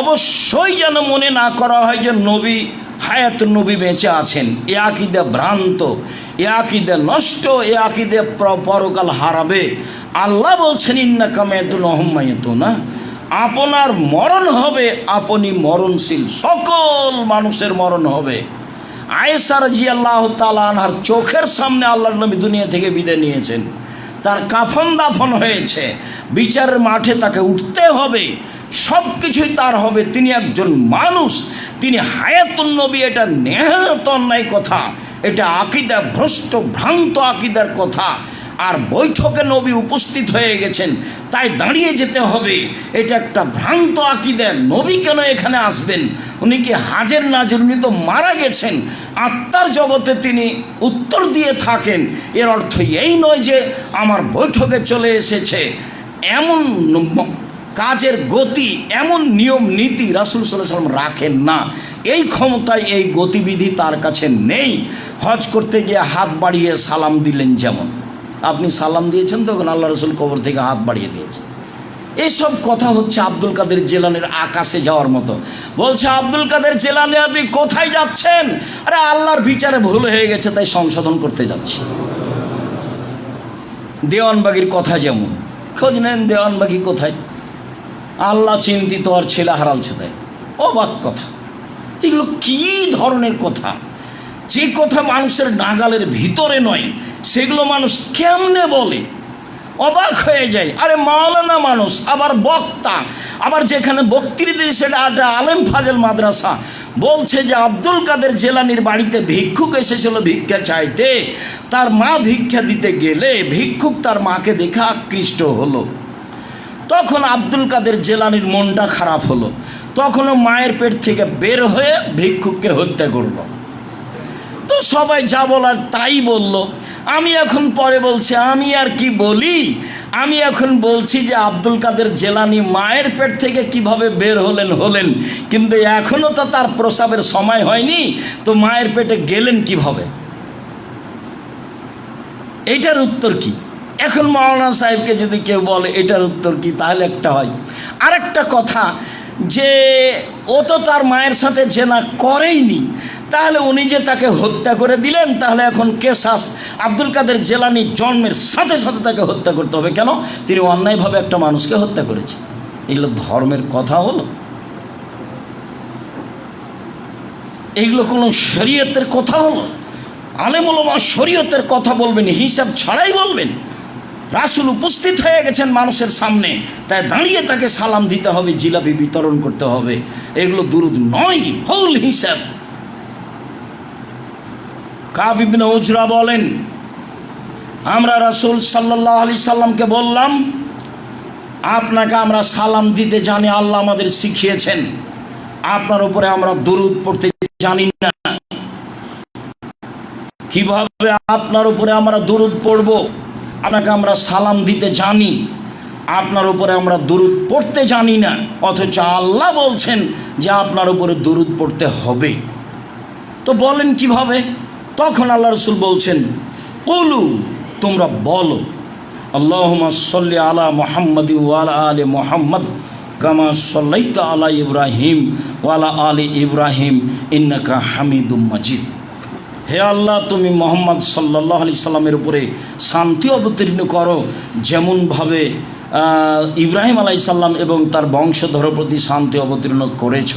অবশ্যই যেন মনে না করা হয় যে নবী হায়াতুন নবী বেঁচে আছেন। এ আকীদা ভ্রান্ত, এ আকীদা নষ্ট, এ আকীদা পরকাল হারাবে। আল্লাহ বলছেন, ইন্নাকা মাইয়াতুন ওয়া হুম মাইয়াতুন, আপনার মরণ হবে, আপনি মরণশীল, সকল মানুষের মরণ হবে। আয়েশা রাদিয়াল্লাহু তাআলা আনহার চোখের সামনে আল্লাহর নবী দুনিয়া থেকে বিদায় নিয়েছেন, তার কাফন দাফন হয়েছে, বিচারের মাঠে তাকে উঠতে হবে, সব কিছুই তার হবে। তিনি একজন মানুষ, তিনি হায়াতুন নবী, এটা নেহাত অন্যায় কথা, এটা আকীদা ভ্রষ্ট ভ্রান্ত আকীদার কথা। আর বৈঠকে নবী উপস্থিত হয়ে গেছেন, তাই দাঁড়িয়ে যেতে হবে, এটা একটা ভ্রান্ত আকীদা। নবী কেন এখানে আসবেন? উনি কি হাজের নাজর? উনি তো মারা গেছেন, আত্মার জগতে তিনি উত্তর দিয়ে থাকেন। এর অর্থ এই নয় যে আমার বৈঠকে চলে এসেছে। এমন কাজের গতি, এমন নিয়ম নীতি রাসূল সাল্লাল্লাহু আলাইহি ওয়াসাল্লাম রাখেন না। এই ক্ষমতায়, এই গতিবিধি তার কাছে নেই। হজ করতে গিয়ে হাত বাড়িয়ে সালাম দিলেন, যেমন আপনি সালাম দিয়েছেন, তখন আল্লাহ রাসূল কবর থেকে হাত বাড়িয়ে দিয়েছেন। এইসব কথা হচ্ছে আব্দুল কাদের জিলানীর আকাশে যাওয়ার মতো। বলছে, আব্দুল কাদের জিলানী আপনি কোথায় যাচ্ছেন? আরে আল্লাহর বিচারে ভুল হয়ে গেছে, তাই সংশোধন করতে যাচ্ছি। দেওয়ানবাগির কথা যেমন, খোঁজ নেন দেওয়ানবাগি কোথায়, আল্লাহ চিন্তিত আর ছেলে হারালছে, তাই অবাক কথা। এগুলো কী ধরনের কথা? যে কথা মানুষের নাগালের ভিতরে নয়, সেগুলো মানুষ কেমনে বলে? অবাক হয়ে যায়। আরে মাওলানা মানুষ, আবার বক্তা, আবার যেখানে বক্তৃতা সেটা একটা আলেম ফাজেল মাদ্রাসা, বলছে যে আব্দুল কাদের জিলানীর বাড়িতে ভিক্ষুক এসেছিল ভিক্ষা চাইতে, তার মা ভিক্ষা দিতে গেলে ভিক্ষুক তার মাকে দেখে আকৃষ্ট হলো। তখন আব্দুল কাদের জিলানীর মনটা খারাপ হলো, তখনও মায়ের পেট থেকে বের হয়ে ভিক্ষুককে হত্যা করল। তো সবাই যা বলার তাই বলল। আমি এখন পরে বলছি, আমি আর কি বলি, আমি এখন বলছি যে আব্দুল কাদের জেলানি মায়ের পেট থেকে কিভাবে বের হলেন, কিন্তু এখনও তো তার প্রসাবের সময় হয়নি, তো মায়ের পেটে গেলেন কিভাবে? এটার উত্তর কি? এখন মাওলানা সাহেবকে যদি কেউ বলে এটার উত্তর কি, তাহলে একটা হয়। আরেকটা কথা, যে ও তো তার মায়ের সাথে জেনা করেইনি, তাহলে উনি যে তাকে হত্যা করে দিলেন, তাহলে এখন কেসাস আব্দুল কাদের জেলানি জন্মের সাথে সাথে তাকে হত্যা করতে হবে কেন? তিনি অন্যায়ভাবে একটা মানুষকে হত্যা করেছে। এগুলো ধর্মের কথা হলো? এগুলো কোনো শরীয়তের কথা হলো? আলেম ওলামা শরীয়তের কথা বলবেন, হিসাব ছাড়াই বলবেন। রাসূল উপস্থিত হয়ে গেছেন মানুষের সামনে, তাই দাঁড়িয়ে তাকে সালাম দিতে হবে, জিলাপি বিতরণ করতে হবে। এগুলো দুরূদ নয়, ভুল হিসাব। কাব ইবনে উজরা বলেন, আমরা রাসূল সাল্লাল্লাহু আলাইহি সাল্লামকে বললাম, আপনাকে আমরা সালাম দিতে জানি, আল্লাহ আমাদের শিখিয়েছেন, আপনার উপরে আমরা দুরূদ পড়তে জানি না, কিভাবে আপনার উপরে আমরা দুরূদ পড়ব? আপনাকে আমরা সালাম দিতে জানি, আপনার উপরে আমরা দুরূদ পড়তে জানি না, অথচ আল্লাহ বলছেন যে আপনার উপরে দুরূদ পড়তে হবে। তো বলেন কিভাবে? তখন আল্লাহ রাসূল বলছেন, কুলু, তোমরা বলো, আল্লাহুম্মা সাল্লি আলা মুহাম্মাদিন ওয়া আলা আলি মুহাম্মাদ কামা সাল্লাইতা আলা ইব্রাহিম ওয়া আলা আলি ইব্রাহিম ইন্নাকা হামিদুম মাজিদ। হে আল্লাহ, তুমি মোহাম্মদ সাল্লাল্লাহু আলাইহি সাল্লামের উপরে শান্তি অবতীর্ণ করো, যেমনভাবে ইব্রাহিম আলাইহিস সালাম এবং তার বংশধরের প্রতি শান্তি অবতীর্ণ করেছ।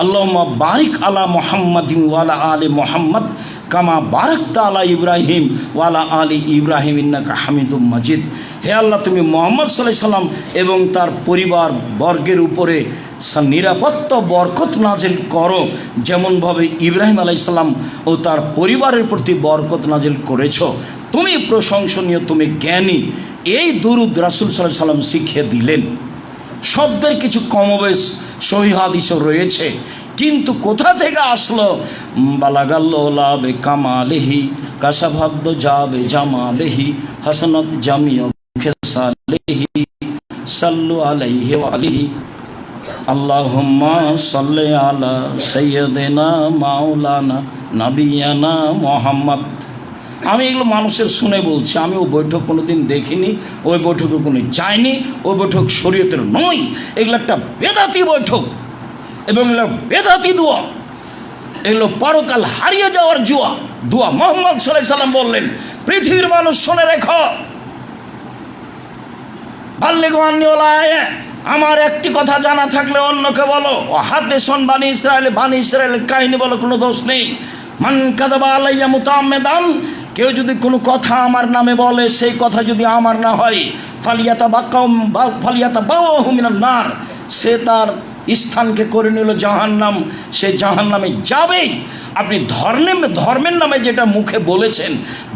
আল্লাহুম্মা বারিক আলা মুহাম্মাদিন ওয়া আলা আলি মুহাম্মাদ কামা বারাকতা আলা ইব্রাহিম ওয়া আলা আলি ইব্রাহিম ইন্নাকা হামিদুম মাজিদ। হে আল্লাহ, তুমি মুহাম্মদ সাল্লাল্লাহু আলাইহি সাল্লাম এবং তার পরিবার বর্গের উপরে নিরাপত্তা বরকত নাজিল করো, যেমনভাবে ইব্রাহিম আলাইহিস সালাম ও তার পরিবারের প্রতি বরকত নাজিল করেছ। তুমি প্রশংসনীয়, তুমি জ্ঞানী। এই দুরূদ রাসূল সাল্লাল্লাহু আলাইহি সাল্লাম শিখিয়ে দিলেন। শব্দের কিছু কমবেশ সহিহ হাদিসও রয়েছে, কিন্তু কোথা থেকে আসলো? বালাগাল্লা বে কামালেহি কাশাভাব্দ যাবে জামালেহি হাসানাত জামিউ খেসালেহি সাল্লু আলাইহি ওয়া আলিহি আল্লাহুম্মা সাল্লি আলা সাইয়্যিদিনা মাওলানা নাবিয়ানা মুহাম্মদ। আমি এগুলো মানুষের শুনে বলছি, আমি ওই বৈঠক কোনোদিন দেখিনি, ওই বৈঠকে কোনো যায়নি, ওই বৈঠক শরীয়তের নয়। এগুলো একটা বেদাতি বৈঠক এবং এগুলো বেদাতি দোয়া, এগুলো পরকাল হারিয়ে যাওয়ার দোয়া। মুহাম্মদ সাল্লাল্লাহু আলাইহি সাল্লাম বললেন, পৃথিবীর মানুষ শুনে রেখো, বাল্লিগু আন্নী ওয়ালা আয়া, আমার একটি কথা জানা থাকলে অন্যকে বলো। ও হাদিসুন বানি ইসরায়েলের কাহিনী বলো, কোনো দোষ নেই। মান কাযাবা আলাইয়া মুতাআম্মিদান, কেউ যদি কোনো কথা আমার নামে বলে, সেই কথা যদি আমার না হয়, ফালিয়াতাবাওয়াহু মিনান নার, সে তার স্থানকে করে নিল জাহান্নাম, সে জাহান্নামে যাবেই। আপনি ধর্মের নামে যেটা মুখে বলেছেন,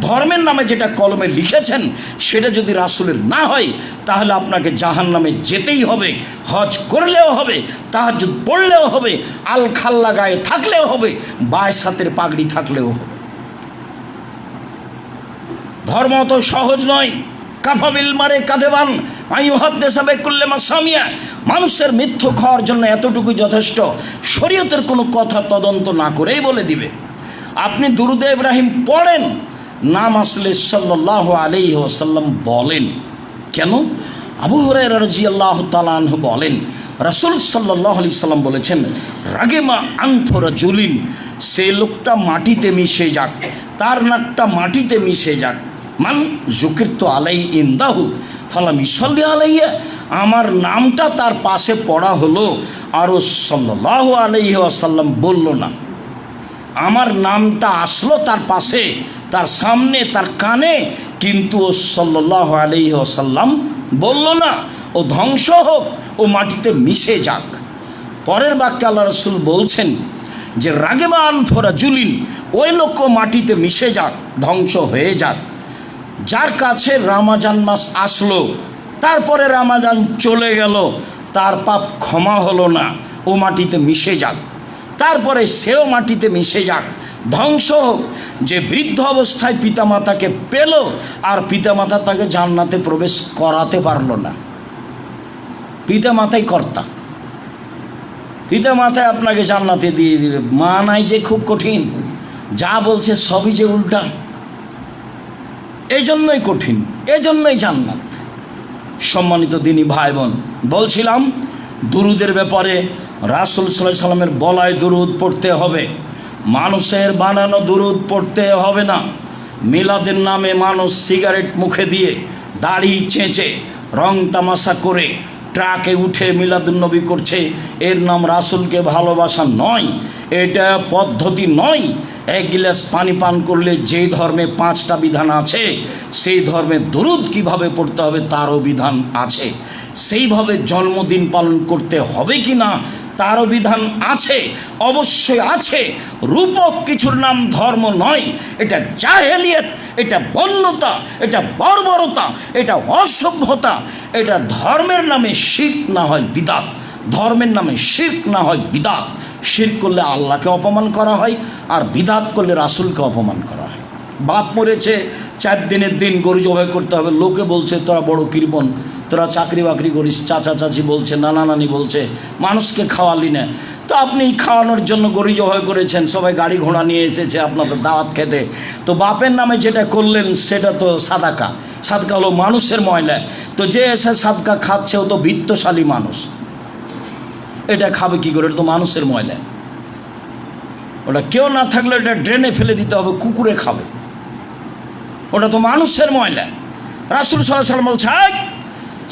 ধর্মের নামে যেটা কলমে লিখেছেন, সেটা যদি রাসূলের না হয়, তাহলে আপনাকে জাহান্নামে যেতেই হবে। হজ করলেও হবে, তাহাজ্জুদ পড়লেও হবে, আল খাল্লা গায়ে থাকলেও হবে, বায়সাতের পাগড়ি থাকলেও হবে। ধর্ম তো সহজ নয়। কাফাবিল মারে কাদেবান আইয়ুহাদ্দিসা বিকুল্লি মা সামিয়া, মানুষের মিথ্যু খাওয়ার জন্য এতটুকু যথেষ্ট, শরীয়তের কোনো কথা তদন্ত না করেই বলে দিবে। আপনি দুরূদে ইব্রাহিম পড়েন, নাম আসলে সাল্লাল্লাহু আলাইহি ওয়াসাল্লাম বলেন। কেন? আবু হুরায়রা রাদিয়াল্লাহু তাআলা আনহু বলেন, রাসূল সাল্লাল্লাহু আলাইহি সাল্লাম বলেছেন, রাগিমা আনফু রাজুলিন, সেই লোকটা মাটিতে মিশে যাক, তার নাকটা মাটিতে মিশে যাক। মান যুকিরতু আলাইহি ইনদাহু ফালাম ইউসাল্লি আলাইয়া, আমার নামটা তার পাশে পড়া হলো, আরও সাল্লাল্লাহু আলাইহি ওয়াসাল্লাম বলল না। আমার নামটা আসলো তার পাশে, তার সামনে, তার কানে, কিন্তু ও সাল্লাল্লাহু আলাইহি ওয়াসাল্লাম বলল না। ও ধ্বংস হোক, ও মাটিতে মিশে যাক। পরের বাক্যে আল্লাহ রাসূল বলছেন যে রাগিমা আনফু রাজুলিন, ওই লোকও মাটিতে মিশে যাক, ধ্বংস হয়ে যাক, যার কাছে রমজান মাস আসলো, তারপরে রমজান চলে গেল, তার পাপ ক্ষমা হলো না, ও মাটিতে মিশে যাক। তারপরে সেও মাটিতে মিশে যাক, ধ্বংস হোক, যে বৃদ্ধ অবস্থায় পিতামাতাকে পেল আর পিতামাতা তাকে জান্নাতে প্রবেশ করাতে পারলো না। পিতামাতাই কর্তা, পিতামাতাই আপনাকে জান্নাতে দিয়ে দিবে। মা নাই যে খুব কঠিন, যা বলছে সবই যে উল্টা, এই জন্যই কঠিন, এই জন্যই জান্নাত। সম্মানিত দিনী ভাই বোন, বলছিলাম দুরুদের ব্যাপারে। রাসূল সাল্লাল্লাহু আলাইহি সাল্লামের বলায় দুরুদ পড়তে হবে, মানুষের বানানো দুরুদ পড়তে হবে না। মিলাদের নামে মানুষ সিগারেট মুখে দিয়ে, দাড়ি চেঁচে, রং তামাশা করে ট্রাকে উঠে মিলাদুন্নবী করছে, এর নাম রাসূলকে ভালোবাসা নয়, এটা পদ্ধতি নয়। এক গিলাস পানি পান করলে যেই ধর্মে 5টা বিধান আছে, সেই ধর্মে দুরুদ কিভাবে পড়তে হবে তারও বিধান আছে। সেইভাবে জন্মদিন পালন করতে হবে কি না তারও বিধান আছে, অবশ্যই আছে। রূপক কিছুর নাম ধর্ম নয়, এটা জাহেলিয়ত, এটা বন্যতা, এটা বর্বরতা, এটা অসভ্যতা। এটা ধর্মের নামে শিরক না হয় বিদআত, ধর্মের নামে শিরক না হয় বিদআত। শিরক করলে আল্লাহকে অপমান করা হয়, আর বিদআত করলে রাসূলকে অপমান করা হয়। বাপ মরেছে, 4 দিনের দিন গরু জবাই করতে হবে, লোকে বলছে তোরা বড় কৃপণ, তোরা চাকরি বাকরি করিস, চাচা চাচি বলছে, নানা নানি বলছে, মানুষকে খাওয়ালি না। তো আপনি খাওয়ানোর জন্য গরু জবাই করেছেন, সবাই গাড়ি ঘোড়া নিয়ে এসেছে আপনাদের দাওয়াত খেতে, তো বাপের নামে যেটা করলেন সেটা তো সাদাকা। সাদকা হলো মানুষের ময়লা। তো যে এসে সাদকা খাচ্ছে ও তো বিত্তশালী মানুষ, এটা খাবে কী করে? এটা তো মানুষের ময়লা। ওটা কেউ না থাকলে এটা ড্রেনে ফেলে দিতে হবে, কুকুরে খাবে, ওটা তো মানুষের ময়লা। রাসূল সাল্লাল্লাহু আলাইহি ওয়াসাল্লাম বলছে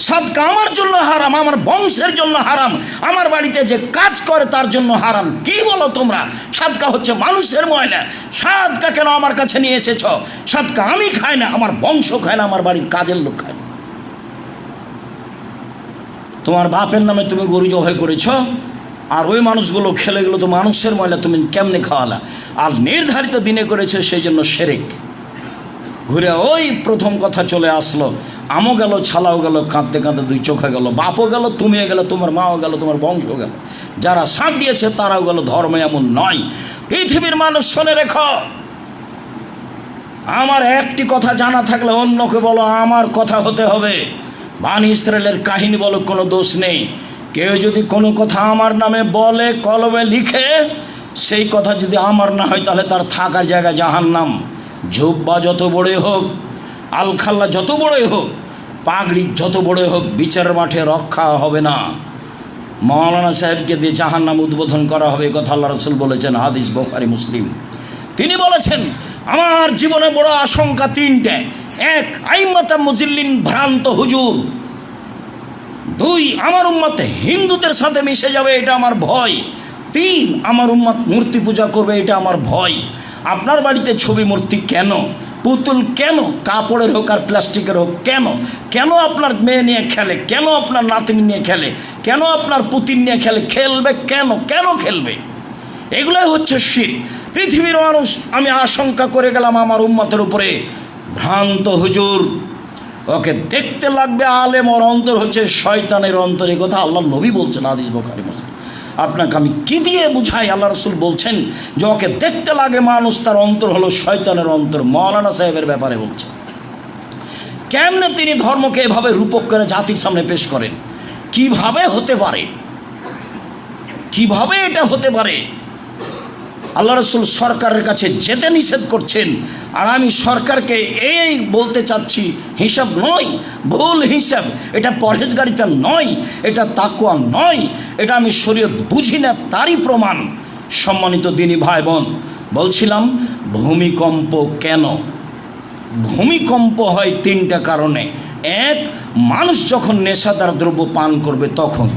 সাদকা আমার জন্য হারাম, আমার বংশের জন্য হারাম, আমার বাড়িতে যে কাজ করে তার জন্য হারাম। কি বলো তোমরা? সাদকা হচ্ছে মানুষের ময়লা, সাদকা কেন আমার কাছে নিয়ে এসেছ? সাদকা আমি খাই না, আমার বংশ খায় না, আমার বাড়ির কাজের লোক খায় না। তোমার বাপের নামে তুমি গরু জবাই করেছ, আর ওই মানুষগুলো খেলে গেলো, তো মানুষের ময়লা তুমি কেমনে খাওয়ালা? আর নির্ধারিত দিনে করেছে, সেই জন্য শিরক। ঘুরে ওই প্রথম কথা চলে আসলো, আমও গেল, ছালাও গেল, কাঁদতে কাঁদতে 2 চোখা গেল, বাপও গেল, তুমিও গেল, তোমার মাও গেল, তোমার বংশ গেল, যারা সাথ দিয়েছে তারাও গেল। ধর্ম এমন নয়। পৃথিবীর মানুষ শুনে রেখো, আমার একটি কথা জানা থাকলে অন্যকে বলো আমার কথা হতে হবে। বানি ইসরায়েলের কাহিনী বলো, কোনো দোষ নেই। কেউ যদি কোনো কথা আমার নামে বলে, কলমে লিখে, সেই কথা যদি আমার না হয়, তাহলে তার থাকার জায়গা জাহান্নাম। জুব্বা যত বড়ই হোক, আলখাল্লা যত বড়ই হোক, পাগড়ি যত বড়ই হোক, বিচারের মাঠে রক্ষা হবে না। মৌলানা সাহেবকে দিয়ে জাহান্নাম উদ্বোধন করা হবে, এই কথা আল্লাহ রাসূল বলেছেন, হাদিস বুখারী মুসলিম। তিনি বলেছেন আমার জীবনে বড় আশঙ্কা 3টে। 1, আইম্মাতা মুজিল্লিন, ভ্রান্ত হুজুর। 2, আমার উম্মত হিন্দুদের সাথে মিশে যাবে, এটা আমার ভয়। 3, আমার উম্মত মূর্তি পূজা করবে, এটা আমার ভয়। আপনার বাড়িতে ছবি মূর্তি কেন? পুতুল কেন? কাপড়ের হোক আর প্লাস্টিকের হোক কেন? কেন আপনার মেয়ে নিয়ে খেলে? কেন আপনার নাতিনি নিয়ে খেলে? কেন আপনার পুতিন নিয়ে খেলে? খেলবে কেন? কেন খেলবে? এগুলোই হচ্ছে শিরক। পৃথিবীর মানুষ, আমি আশঙ্কা করে গেলাম আমার উম্মতের উপরে, ভ্রান্ত হুজুর, ওকে দেখতে লাগবে আলেম, ওর অন্তর হচ্ছে শয়তানের অন্তর। এই কথা আল্লাহ নবী বলছেন, হাদিস বুখারী মুসলিম। আপনাকে আমি কি দিয়ে বুঝাই? আল্লাহ রাসূল বলছেন যে ওকে দেখতে লাগে মানুষ, তার অন্তর হলো শয়তানের অন্তর। মৌলানা সাহেবের ব্যাপারে বলছে, কেমনে তিনি ধর্মকে এভাবে রূপক করে জাতির সামনে পেশ করেন? কিভাবে হতে পারে? কিভাবে এটা হতে পারে? আল্লাহ রাসূল সরকারের কাছে যেতে নিষেধ করছেন, আর আমি সরকারকে এই বলতে চাচ্ছি, হিসাব নয়, ভুল হিসাব। এটা পরহেজগারিতা নয়, এটা তাকওয়া নয়, এটা আমি শরীয়ত বুঝি না, তারই প্রমাণ। সম্মানিত দিনী ভাই বোন, বলছিলাম ভূমিকম্প কেন? ভূমিকম্প হয় 3টা কারণে। 1, মানুষ যখন নেশাদার দ্রব্য পান করবে তখন।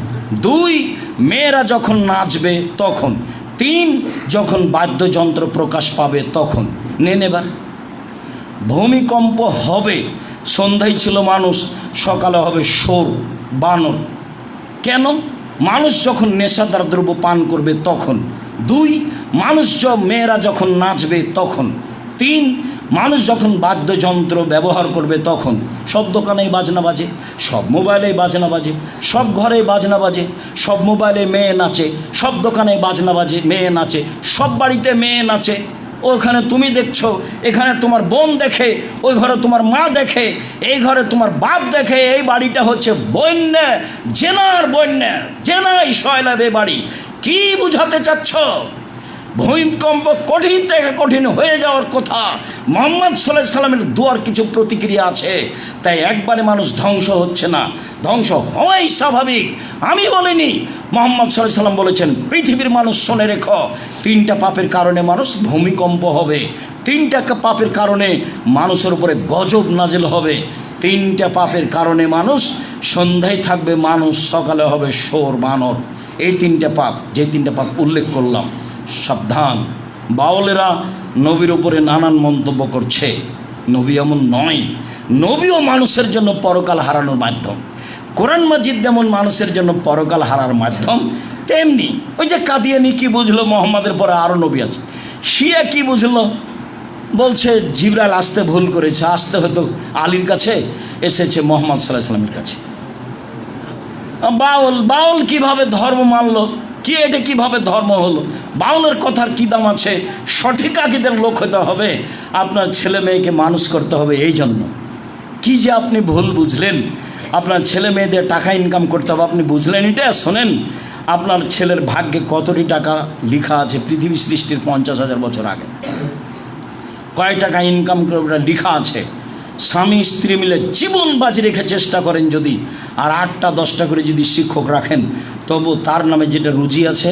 2, মেয়েরা যখন নাচবে তখন। 3, যখন বাদ্যযন্ত্র প্রকাশ পাবে তখন। নেন এবার, ভূমিকম্প হবে সন্ধ্যায় ছিল মানুষ, সকালে হবে সোর বানর। কেন? মানুষ যখন নেশাদার দ্রব্য পান করবে তখন। 2, মেয়েরা যখন নাচবে তখন। 3, মানুষ যখন বাদ্যযন্ত্র ব্যবহার করবে তখন। সব দোকানেই বাজনা বাজে, সব মোবাইলেই বাজনা বাজে, সব ঘরেই বাজনা বাজে, সব মোবাইলে মেয়ে নাচে, সব দোকানে বাজনা বাজে, মেয়ে নাচে, সব বাড়িতে মেয়ে নাচে। ওখানে তুমি দেখছো, এখানে তোমার বোন দেখে, ওই ঘরে তোমার মা দেখে, এই ঘরে তোমার বাপ দেখে। এই বাড়িটা হচ্ছে বন্যা, জেনার বন্যা, জেনাই সয়লাভ এ বাড়ি। কি বুঝাতে চাচ্ছ? ভূমিকম্প কঠিন থেকে কঠিন হয়ে যাওয়ার কথা। মুহাম্মদ সাল্লাল্লাহু আলাইহি সাল্লামের দুয়ার কিছু প্রতিক্রিয়া আছে, তাই একবারে মানুষ ধ্বংস হচ্ছে না, ধ্বংস হওয়াই স্বাভাবিক। আমি বলিনি, মুহাম্মদ সাল্লাল্লাহু আলাইহি সাল্লাম বলেছেন, পৃথিবীর মানুষ শুনে রেখো, 3টা পাপের কারণে মানুষ ভূমিকম্প হবে, 3টা পাপের কারণে মানুষের উপরে গজব নাজিল হবে, 3টা পাপের কারণে মানুষ সন্ধ্যায় থাকবে মানুষ, সকালে হবে শোর বানর। এই 3টা পাপ, যে 3টা পাপ উল্লেখ করলাম, সাবধান। বাউলেরা নবীর উপরে নানান মন্তব্য করছে, নবী এমন নয়। নবীও মানুষের জন্য পরকাল হারানোর মাধ্যম। কোরআন মাজিদ যেমন মানুষের জন্য পরকাল হারার মাধ্যম, তেমনি ওই যে কাদিয়ানি কি বুঝলো মোহাম্মদের পরে আরও নবী আছে। শিয়া কি বুঝলো? বলছে জিবরাইল আসতে ভুল করেছে, আসতে হয়তো আলীর কাছে, এসেছে মোহাম্মদ সাল্লাল্লাহু আলাইহি সাল্লামের কাছে। বাউল কিভাবে ধর্ম মানলো? কি এটা কিভাবে ধর্ম হলো? বাউলের কথার কী দাম আছে? সঠিক আকীদার লোক হতে হবে, আপনার ছেলে মেয়েকে মানুষ করতে হবে। এই জন্য কি যে আপনি ভুল বুঝলেন, আপনার ছেলে মেয়েদের টাকা ইনকাম করতে হবে, আপনি বুঝলেন এটা? শোনেন, আপনার ছেলের ভাগ্যে কতটি টাকা লেখা আছে পৃথিবী সৃষ্টির 50,000 বছর আগে, কয় টাকা ইনকাম করে ওটা লেখা আছে। স্বামী স্ত্রী মিলে জীবন বাজি রেখে চেষ্টা করেন যদি, আর 8টা 10টা করে যদি শিক্ষক রাখেন, তবু তার নামে যেটা রুজি আছে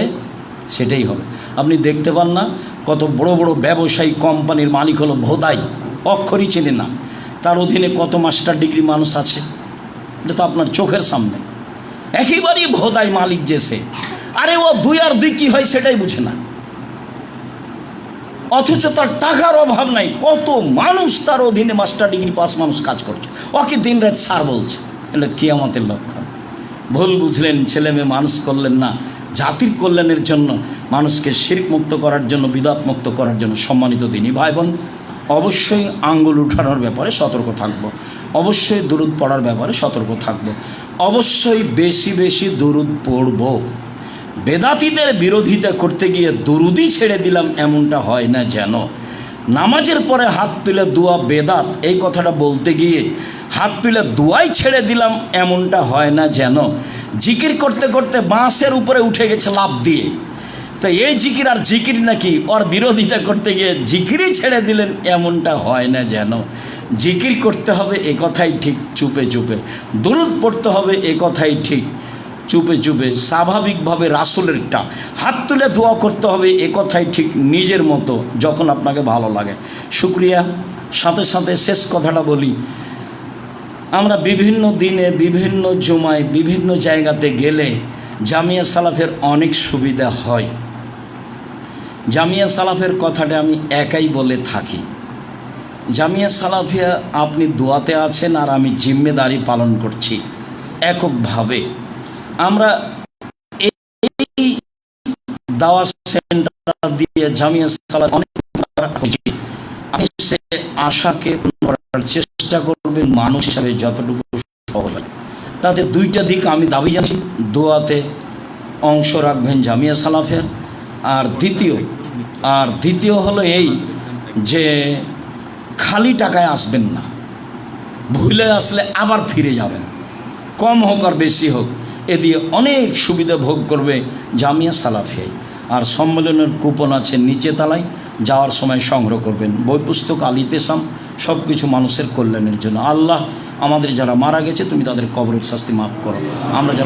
সেটাই হবে। আপনি দেখতে পান না কত বড় বড় ব্যবসায়ী কোম্পানির মালিক হলো ভোদাই, অক্ষরই চেনে না, তার অধীনে কত মাস্টার ডিগ্রি মানুষ আছে, এটা তো আপনার চোখের সামনে। একেবারেই ভোদাই মালিক যে সে, আরে ও 2 আর 2 কী হয় সেটাই বুঝে না, অথচ তার টাকার অভাব নাই। কত মানুষ তার অধীনে মাস্টার ডিগ্রি পাস মানুষ কাজ করছে, ওকে দিন রাত স্যার বলছে। এটা কিয়ামতের লক্ষণ। ভুল বুঝলেন, ছেলে মেয়ে মানুষ করলেন না জাতির কল্যাণের জন্য, মানুষকে শিরক মুক্ত করার জন্য, বিদআত মুক্ত করার জন্য। সম্মানিত দিনী ভাই বোন, অবশ্যই আঙ্গুল উঠানোর ব্যাপারে সতর্ক থাকব, অবশ্যই দুরুদ পড়ার ব্যাপারে সতর্ক থাকব, অবশ্যই বেশি বেশি দুরুদ পড়ব। বেদাতীদের বিরোধিতা করতে গিয়ে দুরুদই ছেড়ে দিলাম এমনটা হয় না যেন। নামাজের পরে হাত তুলে দোয়া বেদাত, এই কথাটা বলতে গিয়ে হাত তুলে দোয়াই ছেড়ে দিলাম এমনটা হয় না যেন। জিকির করতে করতে বাঁশের উপরে উঠে গেছে লাফ দিয়ে, তো এই জিকির আর জিকির নাকি? ওর বিরোধিতা করতে গিয়ে জিকিরই ছেড়ে দিলেন এমনটা হয় না যেন। জিকির করতে হবে এ কথাই ঠিক, চুপে চুপে। দুরুদ পড়তে হবে এ কথাই ঠিক, চুপে চুপে। স্বাভাবিকভাবে রাসূলেরটা হাত তুলে দোয়া করতে হবে এ কথাই ঠিক, নিজের মতো, যখন আপনাকে ভালো লাগে। শুকরিয়া। সাথে সাথে শেষ কথাটা বলি, আমরা বিভিন্ন দিনে, বিভিন্ন জুমায়, বিভিন্ন জায়গাতে গেলে জামিয়া সালাফের অনেক সুবিধা হয়। জামিয়া সালাফের কথাটা আমি একাই বলে থাকি। জামিয়া সালাফিয়া, আপনি দোয়াতে আছেন আর আমি জিম্মেদারি পালন করছি এককভাবে। আমরা এই দাওয়া সেন্টার দিয়ে জামিয়া সালাফ অনেক, আমি সে আশাকে করার চেষ্টা করবেন মানুষ হিসাবে যতটুকু সহজ হয়। তাতে 2টা দিক আমি দাবি জানাচ্ছি, দোয়াতে অংশ রাখবেন জামিয়া সালাফের, আর দ্বিতীয় হলো এই যে খালি টাকায় আসবেন না, ভুলে আসলে আবার ফিরে যাবেন, কম হোক আর বেশি হোক, এ দিয়ে অনেক সুবিধা ভোগ করবে জামিয়া সালাফিয়া। আর সম্মেলনের কুপন আছে নিচে তলায়, যাওয়ার সময় সংগ্রহ করবেন। বই পুস্তক আল ইতিসাম, সব কিছু মানুষের কল্যাণের জন্য। আল্লাহ আমাদের যারা মারা গেছে, তুমি তাদের কবরের শাস্তি মাফ করো। আমরা